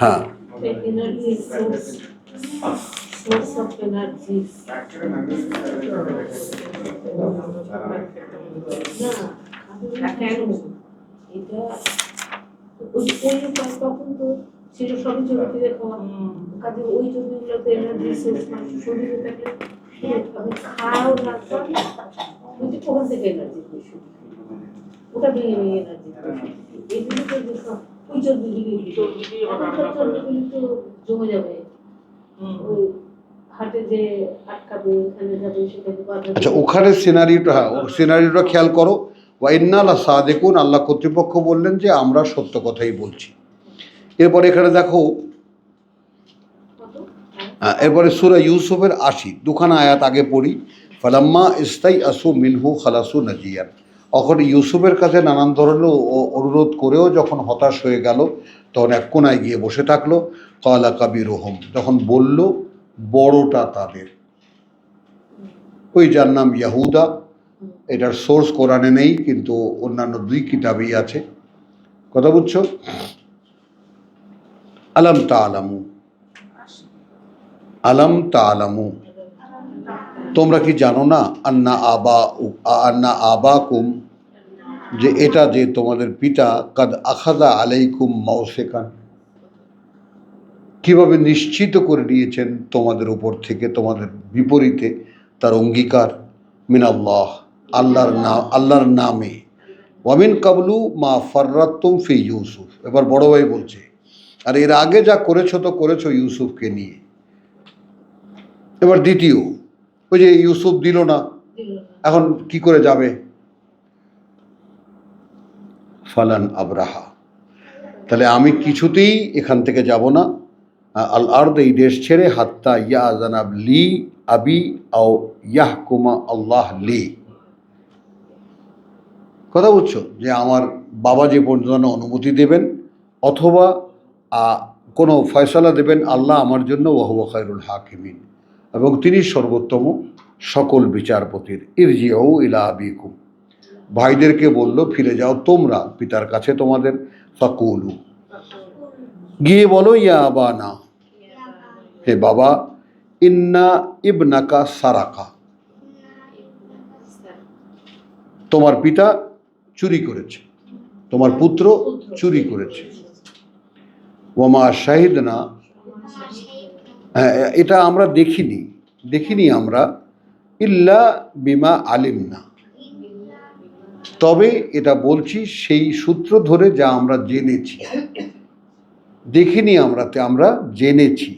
হ্যাঁ, এনার্জি সোর্স অফ এনার্জি না কেন এটা ওই তখন তো ছিল সবই চরিত্রে খাওয়া, কাজে ওই চরিত্রগুলোতে এনার্জি সোর্স মানে শরীরে থাকলে আমি খাও না ওই যে ওখান থেকে এনার্জি ওটা ভেঙে ভেঙে এনার্জি এইগুলো তো ওই চর্বিগুলি তো জমে যাবে, ওই হাটে যে আটকাবে, এখানে যাবে, সেটাকে বাধা আচ্ছা ওখানে সিনারিওটা, হ্যাঁ সিনারিওটা খেয়াল করো। ওয়া ইন্না লা সাদিকুন, আল্লাহ কর্তৃপক্ষ বললেন যে আমরা সত্য কথাই বলছি। এরপরে এখানে দেখো, এরপরে সূরা ইউসুফের 80, দুখানা আয়াত আগে পড়ি। ফালাম্মা ইস্তাই আসু মিনহু খালাসু নাজিয়ান, এখন ইউসুফের কাছে নানান ধরনের অনুরোধ করেও যখন হতাশ হয়ে গেল, তখন এক কোনায় গিয়ে বসে থাকলো। কালা কাবিরুহুম, যখন বলল বড়টা তাদের, ওই যার নাম ইয়াহুদা, এটার সোর্স কোরআনে নেই কিন্তু অন্যান্য 2 কিতাবেই আছে, কথা বুঝছো? আলাম তাআলামু, আলাম তাআলামু, তোমরা কি জানো না আন্না আবাকুম, যে এটা যে তোমাদের পিতা কাদ আখাযা আলাইকুম মাউসিকান, কিভাবে নিশ্চিত করে নিয়েছেন তোমাদের উপর থেকে, তোমাদের বিপরীতে তার অঙ্গীকার, মিনাল্লাহ, আল্লাহর নামে, ওয়ামিন কাবলু মা ফাররাতুম ফি ইউসুফ। এবার বড় ভাই বলছে, আর এর আগে যা করেছো তো করেছো ইউসুফকে নিয়ে। এবার দ্বিতীয়, ওই যে ইউসুফ দিল না, এখন কি করে যাবে? ফালান আবরাহা, তাহলে আমি কিছুতেই এখান থেকে যাব না, আল আরদ, এই দেশ ছেড়ে, হাত্তা ইয়া জানাব লি আবি আও ইয়াহকুমা আল্লাহ লি। কথা বুঝছো, যে আমার বাবা যে পর্যন্ত অনুমতি দেবেন অথবা কোনো ফয়সালা দেবেন আল্লাহ আমার জন্য, ওয়াহুয়া খায়রুল হাকিমিন, এবং তিনি সর্বোত্তম সকল বিচারপতির। ইরজিউ ইলা আবিকুম, ভাইদেরকে বলল ফিরে যাও তোমরা পিতার কাছে তোমাদের, ফাকুলু, গিয়ে বলো, ইয়া আবানা, হে বাবা, ইন্না ইবনাকা সারাকা, তোমার পিতা চুরি করেছে, তোমার পুত্র চুরি করেছে। ওমা শাহিদনা, এটা আমরা দেখিনি আমরা, ইল্লা বিমা আলিমনা, তবে এটা বলছি সেই সূত্র ধরে যা আমরা জেনেছি, দেখিনি আমরা জেনেছি।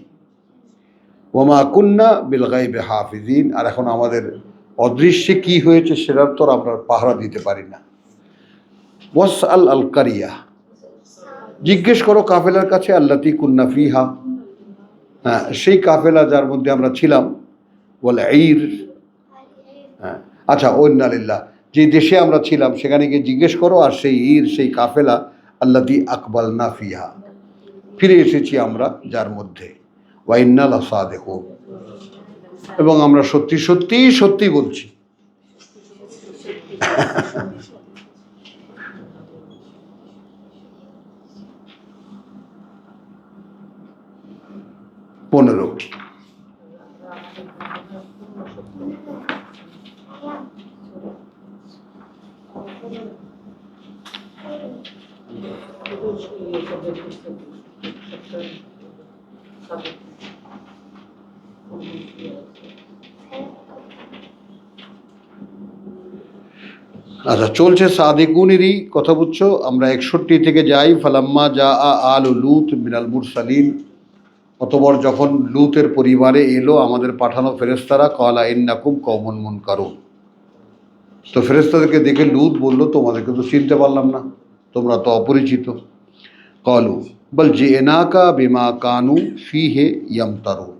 ওমা কুন্না বিল গায়বি হাফিজিন, আর এখন আমাদের অদৃশ্যে কি হয়েছে সেটার তো আমরা পাহারা দিতে পারি না। ওয়াসআল আল কারিয়া, জিজ্ঞেস করো কাফেলার কাছে, আল্লাতি কুন্না ফিহা, হ্যাঁ সেই কাফেলা যার মধ্যে আমরা ছিলাম, বলে ঈর, হ্যাঁ আচ্ছা, ওন্নালিল্লাহ, যে দেশে আমরা ছিলাম সেখানে গিয়ে জিজ্ঞেস করো, আর সেই ঈর, সেই কাফেলা, আল্লাতি আকবালনা ফিহা, ফিরে এসেছি আমরা যার মধ্যে, ওয়া ইন্না লাসাদিকুন, এবং আমরা সত্যি বলছি। পনেরো, আচ্ছা চলছে সাদিকুনেরই কথা বুঝছো। আমরা 61 থেকে যাই, ফালাম্মা জা আলু লুত মিনাল মুরসালিন, অতঃপর যখন লুতের পরিবারে এলো আমাদের পাঠানো ফেরেশতারা, ক্বালা ইন্নাকুম কওমুন মুনকারুন, তো ফেরেশতাদেরকে দেখে লুত বলল, তোমাদেরকে তো চিনতে পারলাম না, তোমরা তো অপরিচিত। ক্বালু বাল জিনাকা বিমা কানু ফিহি ইয়ামতারুন,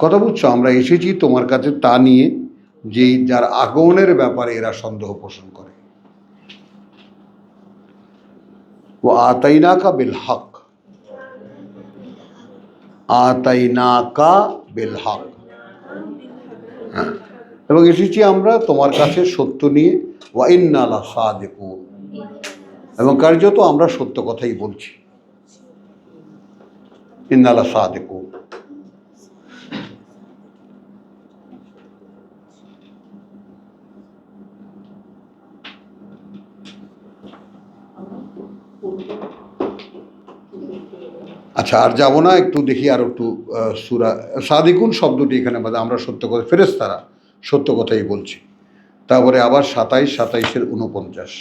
কথা বুঝছো, আমরা এসেছি তোমার কাছে তা নিয়ে যেই যার আগমনের ব্যাপারে এরা সন্দেহ পোষণ করে। ও আতাইনাকা বিল হক, আতাইনাকা বিল হক, হ্যাঁ, এবং এসেছি আমরা তোমার কাছে সত্য নিয়ে, ওয়া ইন্না লাসাদিকুন, এবং কার্যত আমরা সত্য কথাই বলছি। ইন্না লাসাদিকুন, আচ্ছা আর যাবো না, একটু দেখি আর একটু সূরা সাদিকুন শব্দটি এখানে বাদে, আমরা সত্য কথা, ফেরেশতারা সত্য কথাই বলছি। তারপরে আবার 27-27-এর 49,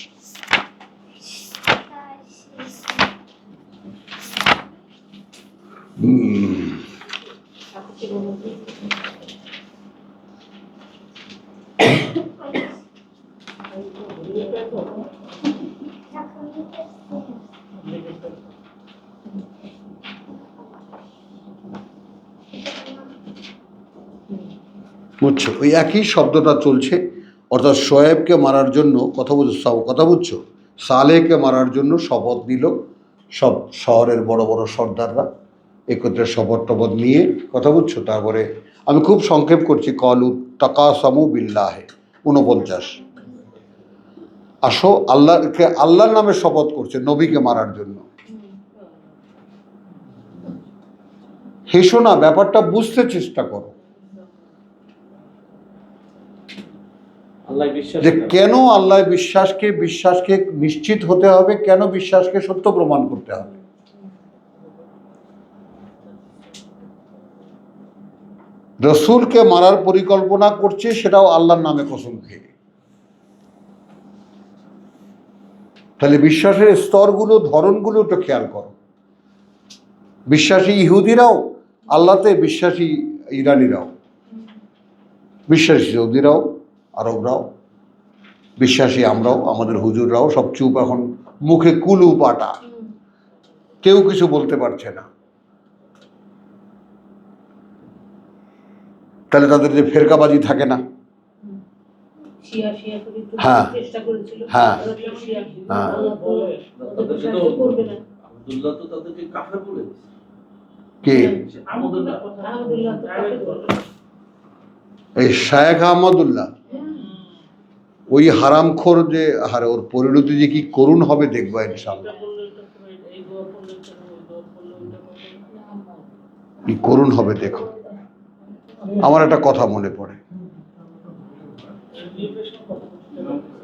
বুঝছো, ওই একই শব্দটা চলছে, অর্থাৎ শোয়েবকে মারার জন্য কথা বুঝছো, সালেহকে মারার জন্য শপথ নিল সব শহরের বড় বড় সর্দাররা একত্রে, শপথ টপথ নিয়ে, কথা বুঝছো। তারপরে আমি খুব সংক্ষেপ করছি, কলু তাকাসামু বিল্লাহে 49, আসো আল্লাহর নামে শপথ করছে নবীকে মারার জন্য। হেসো না, ব্যাপারটা বুঝতে চেষ্টা করো আল্লাহ বিশ্বাস যে কেন আল্লাহ বিশ্বাসকে নিশ্চিত হতে হবে, কেন বিশ্বাসকে সত্য প্রমাণ করতে হবে। রসুলকে মারার পরিকল্পনা করছে, সেটাও আল্লাহর নামে কসম খেয়ে। তাহলে বিশ্বাসের স্তরগুলো, ধরনগুলো একটু খেয়াল করো। বিশ্বাসী ইহুদিরাও আল্লাহতে, বিশ্বাসী ইরানিরাও, বিশ্বাসী সৌদিরাও, আরবরাও, বিশ্বাসী আমরাও, আমাদের হুজুররাও সব চুপ এখন, মুখে কুলু পাটা, কেউ কিছু বলতে পারছে না। তাহলে তাদের যে ফেরকাবাজি থাকে না, শিয়া শিয়া করে একটু হ্যাঁ। চেষ্টা করেছিল, হ্যাঁ। ওরা তো শিয়া, হ্যাঁ। আল্লাহ তো ওদেরকে তাদেরকে সাহায্য করবে না। আব্দুল্লাহ তো তাদেরকে কাফের বলে দিয়েছে। কে? আহমদুল্লাহ আলহামদুলিল্লাহ তো কাফের করবে না। এই শায়েখ আহমদুল্লাহ, ওই হারামখোর যে, হারে ওর পরিণতি যে কি করুণ হবে দেখবা ইনশাআল্লাহ। কি করুণ হবে দেখো। আমার একটা কথা মনে পড়ে,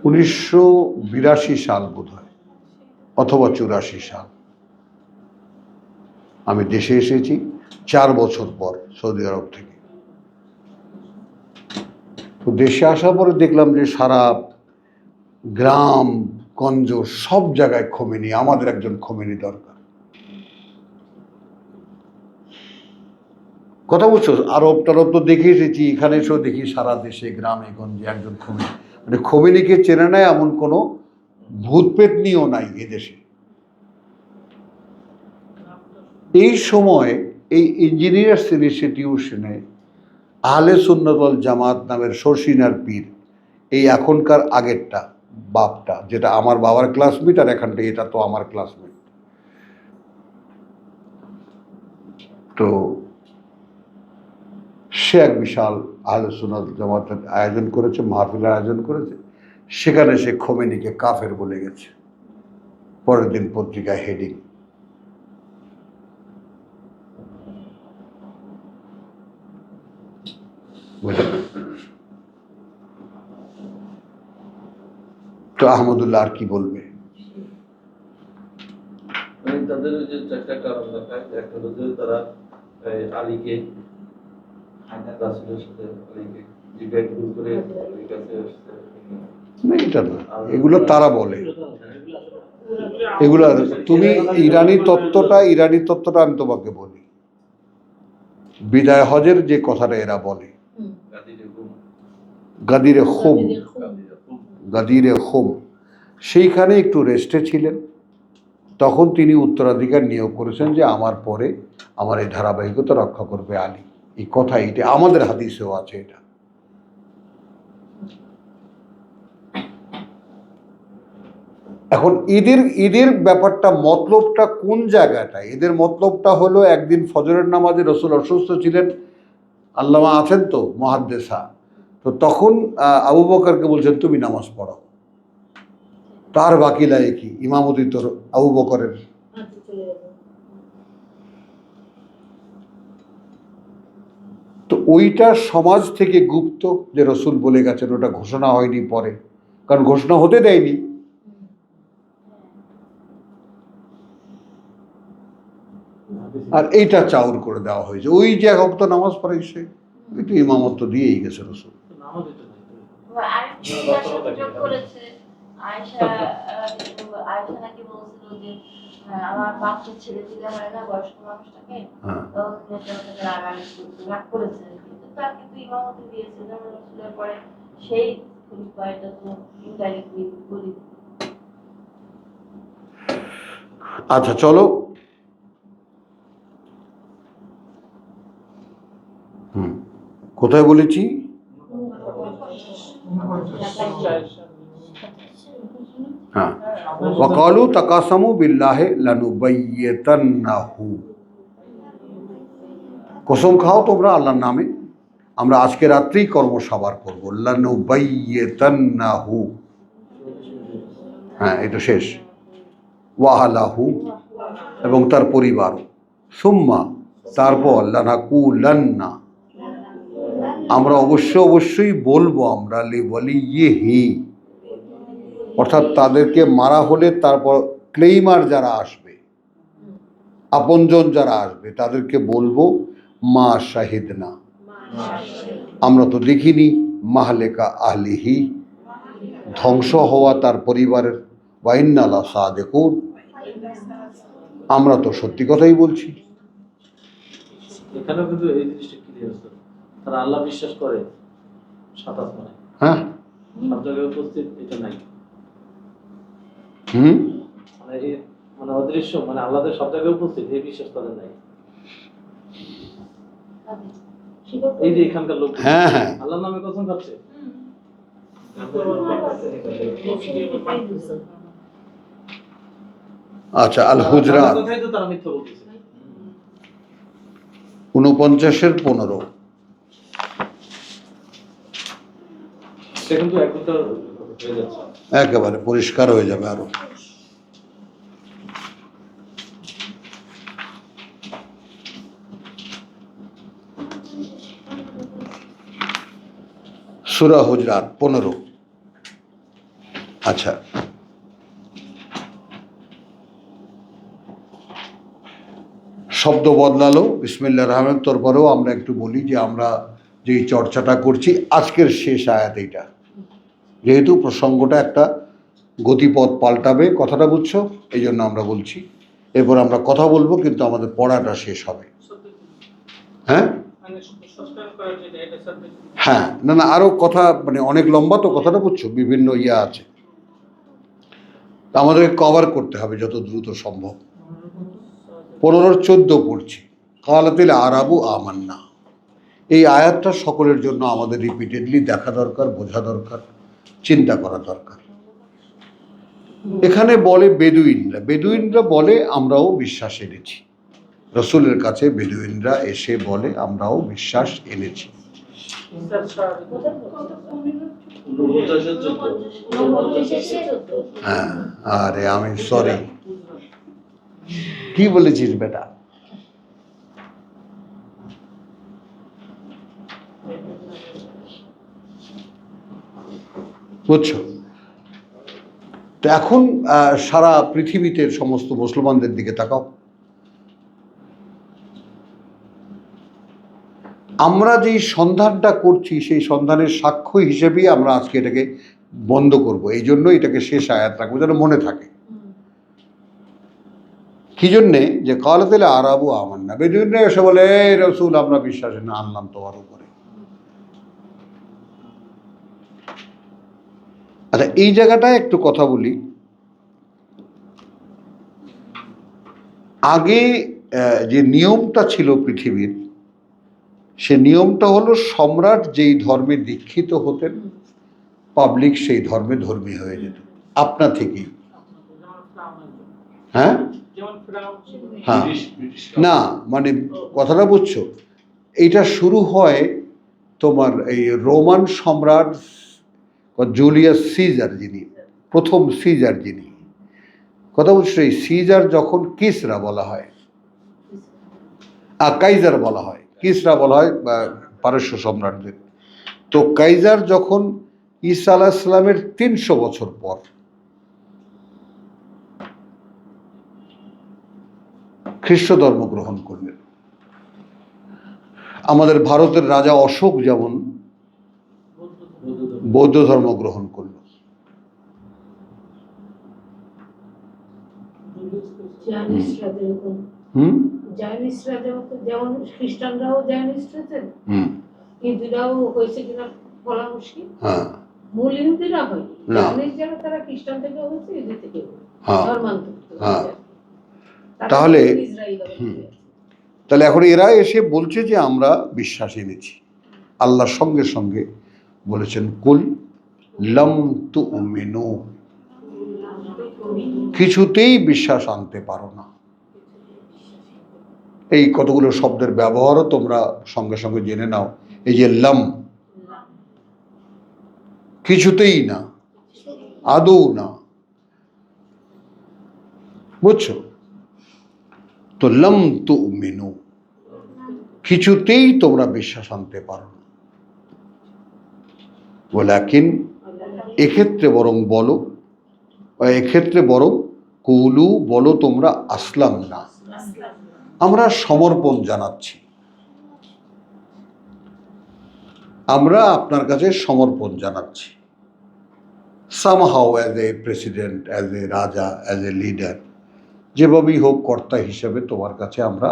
1982 সাল বোধ হয়, অথবা 84 সাল, আমি দেশে এসেছি 4 বছর পর সৌদি আরব থেকে। তো দেশে আসার পরে দেখলাম যে সারা গ্রাম গঞ্জ সব জায়গায় খোমেনি, আমাদের একজন খোমেনি দরকার। কথা বলছো, আরব টারব তো দেখে এসেছি, এখানে এসেও দেখি সারা দেশে গ্রামে গঞ্জে একজন খোমেনি। মানে খোমেনিকে চেনে নেয় এমন কোনো ভূতপেতনিও নাই এদেশে। এই সময় এই ইঞ্জিনিয়ার্স ইনস্টিটিউশনে আহলে সুন্নাত ওয়াল জামাত নামের শর্ষিনার পীর, এই এখনকার আগেরটা বাপটা, যেটা আমার বাবার ক্লাসমেট, আর এখানটা এটা তো আমার ক্লাসমেট। তো সে এক বিশাল আহলে সুন্নাত জামাতের আয়োজন করেছে, মাহফিলের আয়োজন করেছে। সেখানে সে খোমেনিকে কাফের বলে গেছে। পরের দিন পত্রিকায় হেডিং। তো আহমদুল্লাহ আর কি বলবে? মানে তাদের ওই যে চারটা কারণ দেখায়, একটা হলো যে তারা আলীকে রাসূলের সাথে আলীকে ডিবেট করে আলীর কাছে আসছে। না, এটা না, এগুলো তারা বলে। এগুলা তুমি ইরানি তত্ত্বটা আমি তোমাকে বলি। বিদায় হজের যে কথাটা এরা বলে, গাদিরে খুম, সেইখানে একটু রেস্টে ছিলেন। তখন তিনি উত্তরাধিকার নিয়োগ করেছেন যে আমার পরে আমার এই ধারাবাহিকতা রক্ষা করবে আলী। এই কথা, এটা আমাদের হাদিসেও আছে। এটা এখন এদের ব্যাপারটা, মতলবটা কোন জায়গাটা? এদের মতলবটা হলো, একদিন ফজরের নামাজে রসুল অসুস্থ ছিলেন, আল্লামা আছেন তো মুহাদ্দিসা, তো তখন আবু বকরকে বলছেন তুমি নামাজ পড়ো। তার বাকি লাগে কি, ইমামতি তোর আবু বকরের। আচ্ছা, চলে যাবে। তো ওইটা সমাজ থেকে গুপ্ত, যে রসুল বলে গেছেন, ওটা ঘোষণা হয়নি পরে, কারণ ঘোষণা হতে দেয়নি। আর এইটা চাউর করে দেওয়া হয়েছে। ওই যে এক ওয়াক্ত নামাজ পড়াইছে, একটু ইমামত্ব দিয়েই গেছে রসুল। আয়েশা নাকি বলছিল যে আমার বাচ্চা ছেলে দিলে হয় না বয়স্ক মানুষটাকে, রাগ করেছে, কিন্তু তার কিন্তু ইমামতি দিয়েছে যেমন রসুলের পরে সেই খলিফা, এটা তো ইনডাইরেক্টলি বলি। আচ্ছা চলো, কোথায় বলেছি? হ্যাঁ, ওয়াকালু তাকাসামু বিল্লাহি লানুবাইয়িতান্নাহু, কসম খাও তোমরা আল্লাহর নামে, আমরা আজকে রাত্রেই কর্মসাবার করবো। লানুবাইয়িতান্নাহু, হ্যাঁ এটা শেষ। ওয়াহালাহু, এবং তার পরিবার। সুম্মা, তারপর লানাকুলান্না, আমরা অবশ্যই বলবো আমরা লিওয়ালিয়িহি, অর্থাৎ তাদেরকে মারা হলে তারপর ক্লেইমার যারা আসবে, আপনজন যারা আসবে, তাদেরকে বলবো মা শাহিদনা, আমরা তো দেখিনি মাহলেকা আহলিহি, ধ্বংস হওয়া তার পরিবারের, ওয়া ইন্না লা সাদিকুন, আমরা তো সত্যি কথাই বলছি। এখানেও কিন্তু এই জিনিসটা ক্লিয়ার আছে, তারা আল্লাহ বিশ্বাস করে, সাত আসমানে হ্যাঁ, সব জায়গায় উপস্থিত, এটা নাই। হুম, মানে এই মানে অদৃশ্য, মানে আল্লাহদের সব জায়গায় উপস্থিত, এই বিশ্বাস তাদের নাই। এই যে এখানকার লোক হ্যাঁ হ্যাঁ, আল্লাহর নামে কসম খাচ্ছে, আচ্ছা। আল হুজরাত আল্লাহর কথাই তো তারা মিথ্যা বলতেছে। 49-15 সে কিন্তু একটার হয়ে যাচ্ছে। একেবারে পরিষ্কার হয়ে যাবে আরো। সূরা হুজরাত 15। আচ্ছা, শব্দ বদলালো, বিসমিল্লাহির রহমানির রহিম। তারপরেও আমরা একটু বলি যে আমরা যেই চর্চাটা করছি আজকের শেষ আয়াত এইটা, যেহেতু প্রসঙ্গটা একটা গতিপথ পাল্টাবে, কথাটা বুঝছো, এই জন্য আমরা বলছি। এরপর আমরা কথা বলবো, কিন্তু আমাদের পড়াটা শেষ হবে। হ্যাঁ হ্যাঁ, না না, আরো কথা, মানে অনেক লম্বা তো কথাটা, বুঝছো, বিভিন্ন ইয়া আছে, তা আমাদেরকে কভার করতে হবে যত দ্রুত সম্ভব। 15-14 পড়ছি। কালাতিল আরাবু আমান্না, এই আয়াতটা সকলের জন্য আমাদের রিপিটেডলি দেখা দরকার, বোঝা দরকার, চিন্তা করা দরকার। এখানে বলে বেদুইনরা বলে আমরাও বিশ্বাস এনেছি, রসুলের কাছে বেদুইনরা এসে বলে আমরাও বিশ্বাস এনেছি। 49-এর যুদ্ধ। হ্যাঁ, আরে আমি সরি, কি বলেছিস বেটা? বুঝছো তো? এখন সারা পৃথিবীতে সমস্ত মুসলমানদের দিকে তাকাও, আমরা যেই সন্ধানটা করছি সেই সন্ধানের সাক্ষ্য হিসেবেই আমরা আজকে এটাকে বন্ধ করব। এই জন্য এটাকে শেষ আয়াত রাখবো যেন মনে থাকে। কি জন্যে? যে কালাতিল আরাবু আমান্না, বেদুইনরা এসে বলে এই রসুল আমরা বিশ্বাস না আনলাম তোমার উপরে। আচ্ছা, এই জায়গাটায় একটু কথা বলি। আগে যে নিয়মটা ছিল পৃথিবীর, সে নিয়মটা হলো সম্রাট যেই ধর্মে দীক্ষিত হতেন, পাবলিক সেই ধর্মে ধর্মী হয়ে যেত আপনা থেকেই। হ্যাঁ হ্যাঁ, না মানে কথাটা বুঝছো, এইটা শুরু হয় তোমার এই রোমান সম্রাট জুলিয়াস সিজার, যিনি প্রথম সিজার, যিনি, কথা বুঝছো, এই সিজার যখন কিসরা বলা হয়, কাইজার বলা হয়, কিসরা বলা হয় পারস্য সম্রাটদের। তো কাইজার যখন ঈসা আলাইহিস সালামের 300 বছর পর খ্রিস্ট ধর্ম গ্রহণ করলেন, আমাদের ভারতের রাজা অশোক যেমন বৌদ্ধ ধর্ম গ্রহণ করল, জায়নিস্টরা যেমন খ্রিস্টানরাও জায়নিস্ট হয়েছেন, ইহুদিরাও হয়েছে কিনা বলা মুশকিল। হ্যাঁ, মূল ইহুদিরা হয়নি, না। জায়নিস্ট যারা তারা খ্রিস্টান থেকে হয়েছে, ইহুদি থেকে হ্যাঁ, ধর্মান্তর। হ্যাঁ। তাহলে তাহলে এখন এরা এসে বলছে যে আমরা বিশ্বাস এনেছি। আল্লাহর সঙ্গে সঙ্গে বলেছেন কুল লাম তুমিনু, কিছুতেই বিশ্বাস আনতে পারো না। এই কতগুলো শব্দের ব্যবহারও তোমরা সঙ্গে সঙ্গে জেনে নাও। এই যে লাম, কিছুতেই না, আদৌ না, বুঝছো তো? লাম তুমিনু, কিছুতেই তোমরা বিশ্বাস আনতে পারো না। ওয়ালাকিন, এক্ষেত্রে বরং বলো, এক্ষেত্রে বরং কুলু, বলো তোমরা আসলাম না, আমরা সমর্পণ জানাচ্ছি, আমরা আপনার কাছে সমর্পণ জানাচ্ছি। Somehow as a president, as a রাজা, অ্যাজ এ লিডার, যেভাবেই হোক কর্তা হিসেবে তোমার কাছে আমরা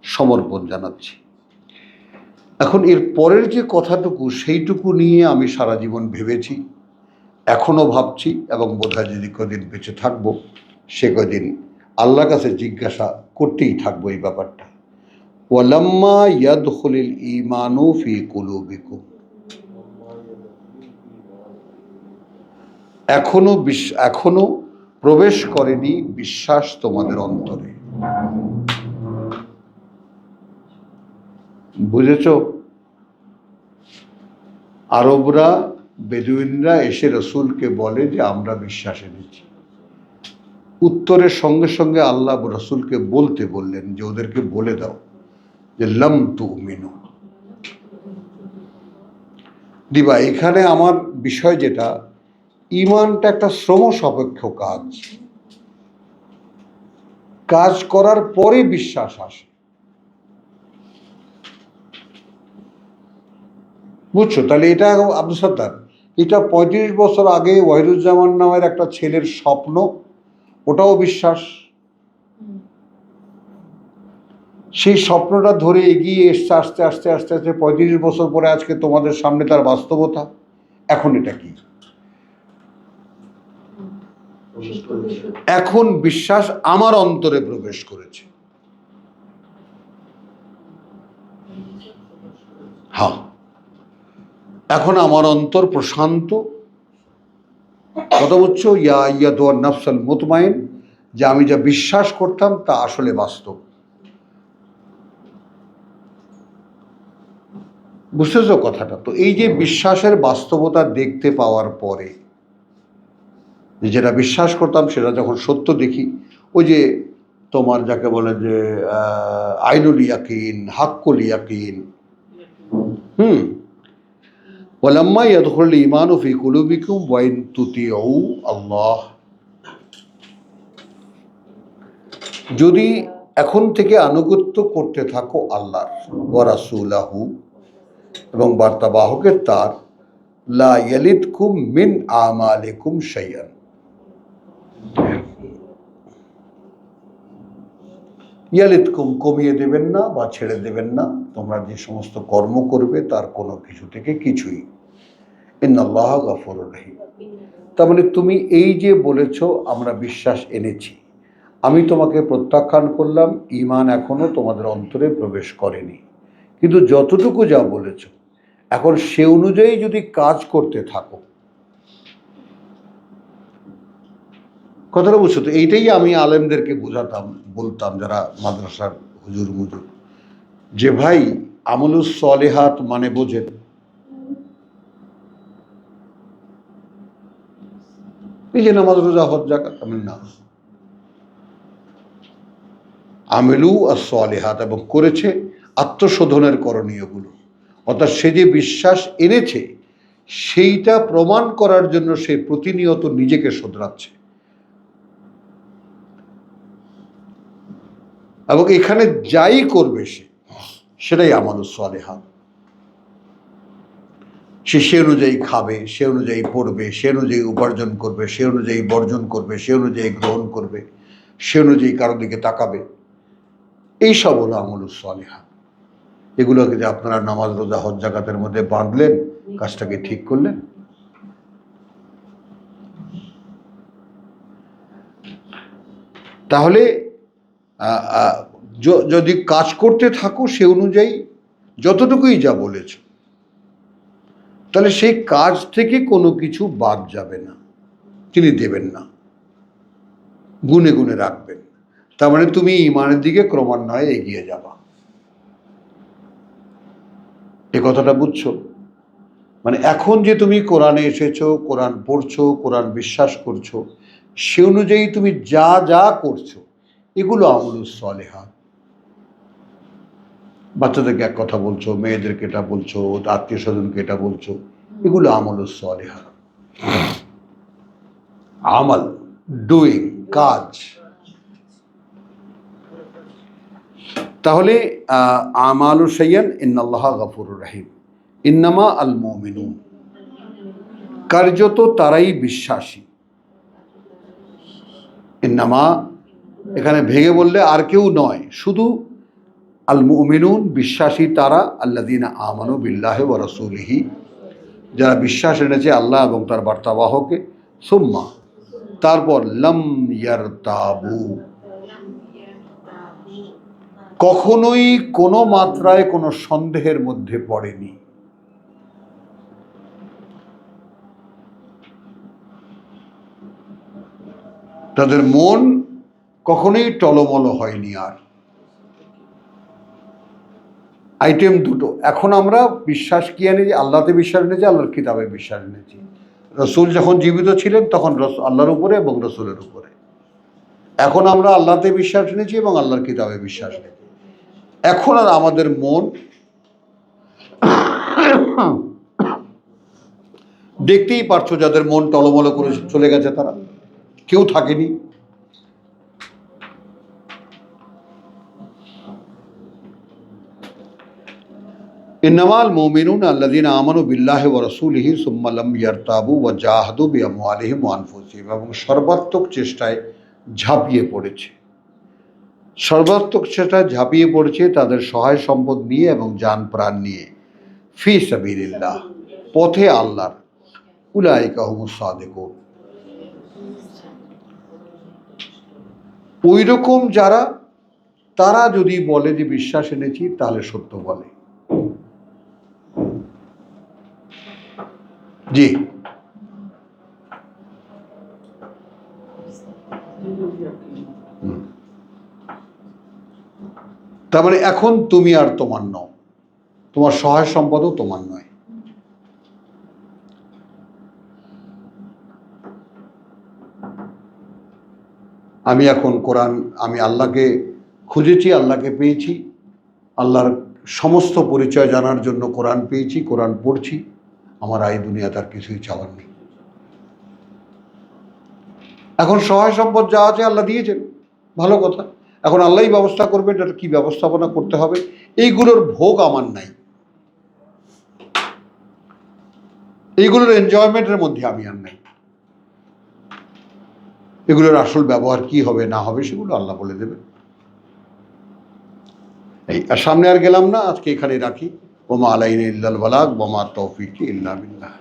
সমর্পণ জানাচ্ছি। এখন এর পরের যে কথাটুকু, সেইটুকু নিয়ে আমি সারা জীবন ভেবেছি, এখনও ভাবছি, এবং বোধহয় যদি কদিন বেঁচে থাকবো সে কদিন আল্লাহর কাছে জিজ্ঞাসা করতেই থাকবো এই ব্যাপারটা। ওয়ালাম্মা ইয়াদখুলিল ঈমানু ফি কুলুবিকুম, এখনো প্রবেশ করেনি বিশ্বাস তোমাদের অন্তরে। বুঝেছ? আরবরা, বেদুইনরা এসে রসুলকে বলে যে আমরা বিশ্বাস এনেছি। উত্তরের সঙ্গে সঙ্গে আল্লাহ রসুলকে বলতে বললেন যে ওদেরকে বলে দাও যে লাম তুমিনু। দিবা, এখানে আমার বিষয় যেটা, ঈমানটা একটা শ্রম সাপেক্ষ কাজ, কাজ করার পরে বিশ্বাস আসে। বুঝছো? তাহলে এটা আব্দুল সত্তার, এটা 35 বছর আগে ওয়াহিদুজ্জামান নামের একটা ছেলের স্বপ্ন, ওটাও বিশ্বাস। সেই স্বপ্নটা ধরে এগিয়ে এসছে আস্তে আস্তে আস্তে আস্তে 35 বছর পরে আজকে তোমাদের সামনে তার বাস্তবতা। এখন এটা কি? এখন বিশ্বাস আমার অন্তরে প্রবেশ করেছে। হ্যাঁ, এখন আমার অন্তর প্রশান্ত। কথা বুঝছো? ইয়া ইয়াতুন নাফসাল মুতমাইন, যে আমি যা বিশ্বাস করতাম তা আসলে বাস্তব। বুঝতেছো কথাটা? তো এই যে বিশ্বাসের বাস্তবতা দেখতে পাওয়ার পরে, যেটা বিশ্বাস করতাম সেটা যখন সত্য দেখি, ওই যে তোমার যাকে বলে যে আইনুল ইয়াকিন, হাক্কুল ইয়াকিন, ওয়ালাম্মা ইয়াদখুলুল ঈমানু ফি কুলুবিকুম ওয়া ইন তুতিউ আল্লাহ, যদি এখন থেকে আনুগত্য করতে থাকো আল্লাহর, ওয়া রাসূলাহু, এবং বার্তাবাহকের তার, লা ইয়ালিদকুম মিন আমালিকুম শাইআন, ইয়ালিদকুম কমিয়ে দেবেন না বা ছেড়ে দেবেন না তোমরা যে সমস্ত কর্ম করবে তার কোনো কিছু থেকে কিছুই। ইন্নাল্লাহ গফুরুর রহিম। তার মানে তুমি এই যে বলেছ আমরা বিশ্বাস এনেছি, আমি তোমাকে প্রত্যাখ্যান করলাম, ঈমান এখনো তোমাদের অন্তরে প্রবেশ করেনি, কিন্তু যতটুকু যা বলেছ এখন সে অনুযায়ী যদি কাজ করতে থাকো, কথাটা বুঝছো তো? এইটাই আমি আলেমদেরকে বোঝাতাম, বলতাম যারা মাদ্রাসার হুজুর মুজুর, যে ভাই আমলুস সলেহাত মানে বোঝেন? এই যে নামাজ, রোজা, হজ, যাকাত, আমি না, আমেলু আর সলেহাত, এবং করেছে আত্মশোধনের করণীয়গুলো, অর্থাৎ সে যে বিশ্বাস এনেছে সেইটা প্রমাণ করার জন্য সে প্রতিনিয়ত নিজেকে শোধরাচ্ছে। এবং এখানে যাই করবে সেটাই আমালুস সলেহাত। সে অনুযায়ী খাবে, সে অনুযায়ী পড়বে, সে অনুযায়ী উপার্জন করবে, সে অনুযায়ী বর্জন করবে, সে অনুযায়ী গ্রহণ করবে, সে অনুযায়ী কারো দিকে তাকাবে। এইসব হলো আমলুস সলেহাত। এগুলোকে যে আপনারা নামাজ, রোজা, হজ, যাকাতের মধ্যে বাঁধলেন, কাজটাকে ঠিক করলেন। তাহলে যদি কাজ করতে থাকো সে অনুযায়ী যতটুকুই যা বলেছ, তাহলে সেই কাজ থেকে কোনো কিছু বাদ যাবে না, তিনি দেবেন না, গুনে গুনে রাখবেন। তার মানে তুমি ঈমানের দিকে ক্রমান্বয়ে এগিয়ে যাবা। এ কথাটা বুঝছো? মানে এখন যে তুমি কোরআনে এসেছো, কোরআন পড়ছো, কোরআন বিশ্বাস করছো, সে অনুযায়ী তুমি যা যা করছো এগুলো আমলুস সলেহাত। বাচ্চাদেরকে এক কথা বলছো, মেয়েদেরকে এটা বলছো, আত্মীয় স্বজনকে এটা বলছো, এগুলো আমল সালেহা। আমল, ডুইং, কাজ। তাহলে আমালু শাইয়ান ইন্নাল্লাহ গফুরুর রহিম। ইন্নামা আল মুমিনুন, কার্যত তারাই বিশ্বাসী। ইন্নামা এখানে ভেঙে বললে আর কেউ নয়, শুধু আল মুমিনুন বিশ্বাসী তারা, আল্লাযীনা আমানু বিল্লাহি ওয়া রাসূলিহি, যারা বিশ্বাস এনেছে আল্লাহ এবং তার বার্তাবাহকে, সুম্মা তারপর লাম ইয়ারতাবু, কখনোই কোনো মাত্রায় কোনো সন্দেহের মধ্যে পড়েনি। তাদের মন কখনোই টলমল হয়নি। আর আইটেম দুটো, এখন আমরা বিশ্বাস কি এনেছি? আল্লাহতে বিশ্বাস এনেছি, আল্লাহর কিতাবে বিশ্বাস এনেছি। রসুল যখন জীবিত ছিলেন তখন আল্লাহর উপরে এবং রসুলের উপরে। এখন আমরা আল্লাহতে বিশ্বাস এনেছি এবং আল্লাহর কিতাবে বিশ্বাস এনেছি। এখন আর আমাদের মন, দেখতেই পারছো যাদের মন টলমল করে চলে গেছে, তারা কেউ থাকেনি। ইন্নামাল মুমিনুন আল্লাযীনা আমানু বিল্লাহি ওয়া রাসূলিহি সুম্মা লাম ইয়ারতাবু ওয়া জাহাদু বিআমওয়ালিহিম ওয়া আনফুসিহিম, এবং সর্বাত্মক চেষ্টায় ঝাঁপিয়ে পড়েছে। সর্বাত্মক চেষ্টায় ঝাঁপিয়ে পড়েছে তাদের সহায় সম্পদ নিয়ে এবং জান প্রাণ নিয়ে, ফি সাবিলিল্লাহ, পথে আল্লাহর। উলাইকা হুমুস সাদিকুন, ওই রকম যারা, তারা যদি বলে যে বিশ্বাস এনেছি, তাহলে সত্য বলে। জি, তার মানে এখন তুমি আর তোমার নও, তোমার সহায় সম্পদও তোমার নয়। আমি এখন কোরআন, আমি আল্লাহকে খুঁজেছি, আল্লাহকে পেয়েছি, আল্লাহর সমস্ত পরিচয় জানার জন্য কোরআন পেয়েছি, কোরআন পড়ছি। আমার এই দুনিয়া তার কিছুই চাওয়ার নেই। এখন সহায় সম্পদ যা আছে আল্লাহ দিয়েছেন, ভালো কথা। এখন আল্লাহই ব্যবস্থা করবে, এটা কি ব্যবস্থাপনা করতে হবে, এইগুলোর ভোগ আমার নাই, এইগুলোর এনজয়মেন্টের মধ্যে আমি আর নাই। এগুলোর আসল ব্যবহার কি হবে না হবে সেগুলো আল্লাহ বলে দেবে। এই আর সামনে আর গেলাম না, আজকে এখানে রাখি। ওমা আলাইনা ইল্লাল বালাগ ওয়া মা তাওফীকি ইল্লা বিল্লাহ।